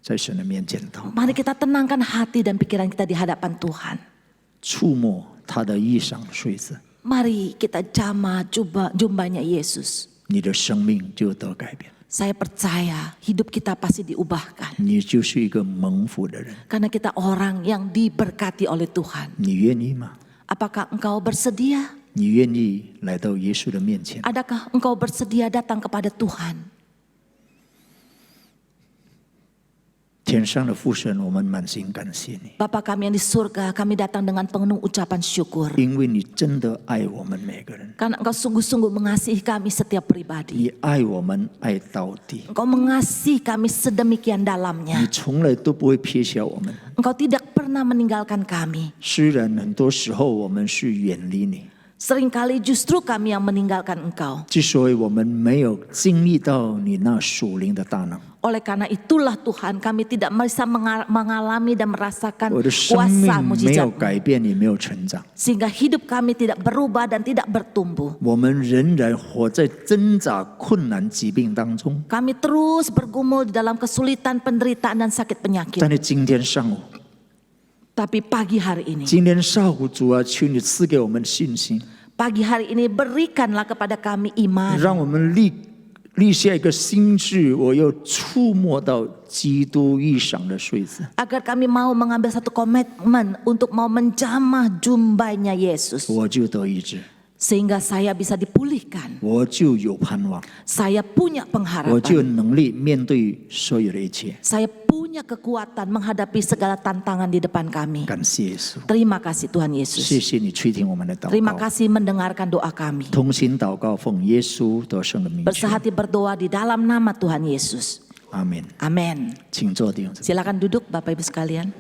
在神的面前祷告， Mari kita tenangkan hati dan pikiran kita di hadapan Tuhan. 触摸他的衣裳穗子， Mari kita jamah jubahnya Yesus. 你的生命就得改变。 Saya percaya hidup kita pasti diubahkan. 你就是一个蒙福的人。 Karena kita orang yang diberkati oleh Tuhan. 你愿意吗？ Apakah engkau bersedia? 你愿意来到耶稣的面前？ Adakah engkau bersedia datang kepada Tuhan? 天上的父神，我们满心感谢你， Bapa kami yang di surga, kami datang dengan penuh ucapan syukur. 因为你真的爱我们每个人， Karena engkau sungguh-sungguh mengasihi kami setiap pribadi. 你爱我们爱到底， Engkau mengasihi kami sedemikian 你 dalamnya. 从来都不会撇下我们。 Engkau tidak pernah meninggalkan kami. 虽然很多时候我们是远离你， Seringkali justru kami yang meninggalkan engkau. 之所以我们没有经历到你那属灵的大能， Oleh karena itulah Tuhan kami tidak bisa mengalami dan merasakan 我的生 kuasa 命没有 mujizat. 改变，也没有成长， Sehingga hidup kami tidak berubah dan tidak bertumbuh. 我们仍然活在挣扎、困难、疾病当中。 Kami terus bergumul di dalam kesulitan, penderitaan dan sakit penyakit. 但是今天上午， Tapi pagi hari ini, 今天上午主啊，求你赐给我们信心， pagi hari ini berikanlah kepada kami iman. 让我们立下一个心志，我要触摸到基督衣裳的穗子。 Agar kami mau mengambil satu komitmen untuk mau menjamah jubahnya Yesus. 我就得医治， Sehingga saya bisa dipulihkan. 我就有盼望， Saya punya 我就有 pengharapan. 能力面对所有的一切。 Saya punya kekuatan menghadapi segala tantangan di depan kami. 感谢耶稣， Terima kasih Tuhan 谢 Yesus. 谢你垂听我们的祷 Terima 告， kasih mendengarkan doa kami. 同心祷告，奉耶稣得胜的名求， Bersehati berdoa di dalam nama Tuhan Yesus. 阿门。 Amin. 请坐，弟兄姊妹。 Silakan duduk Bapak Ibu sekalian.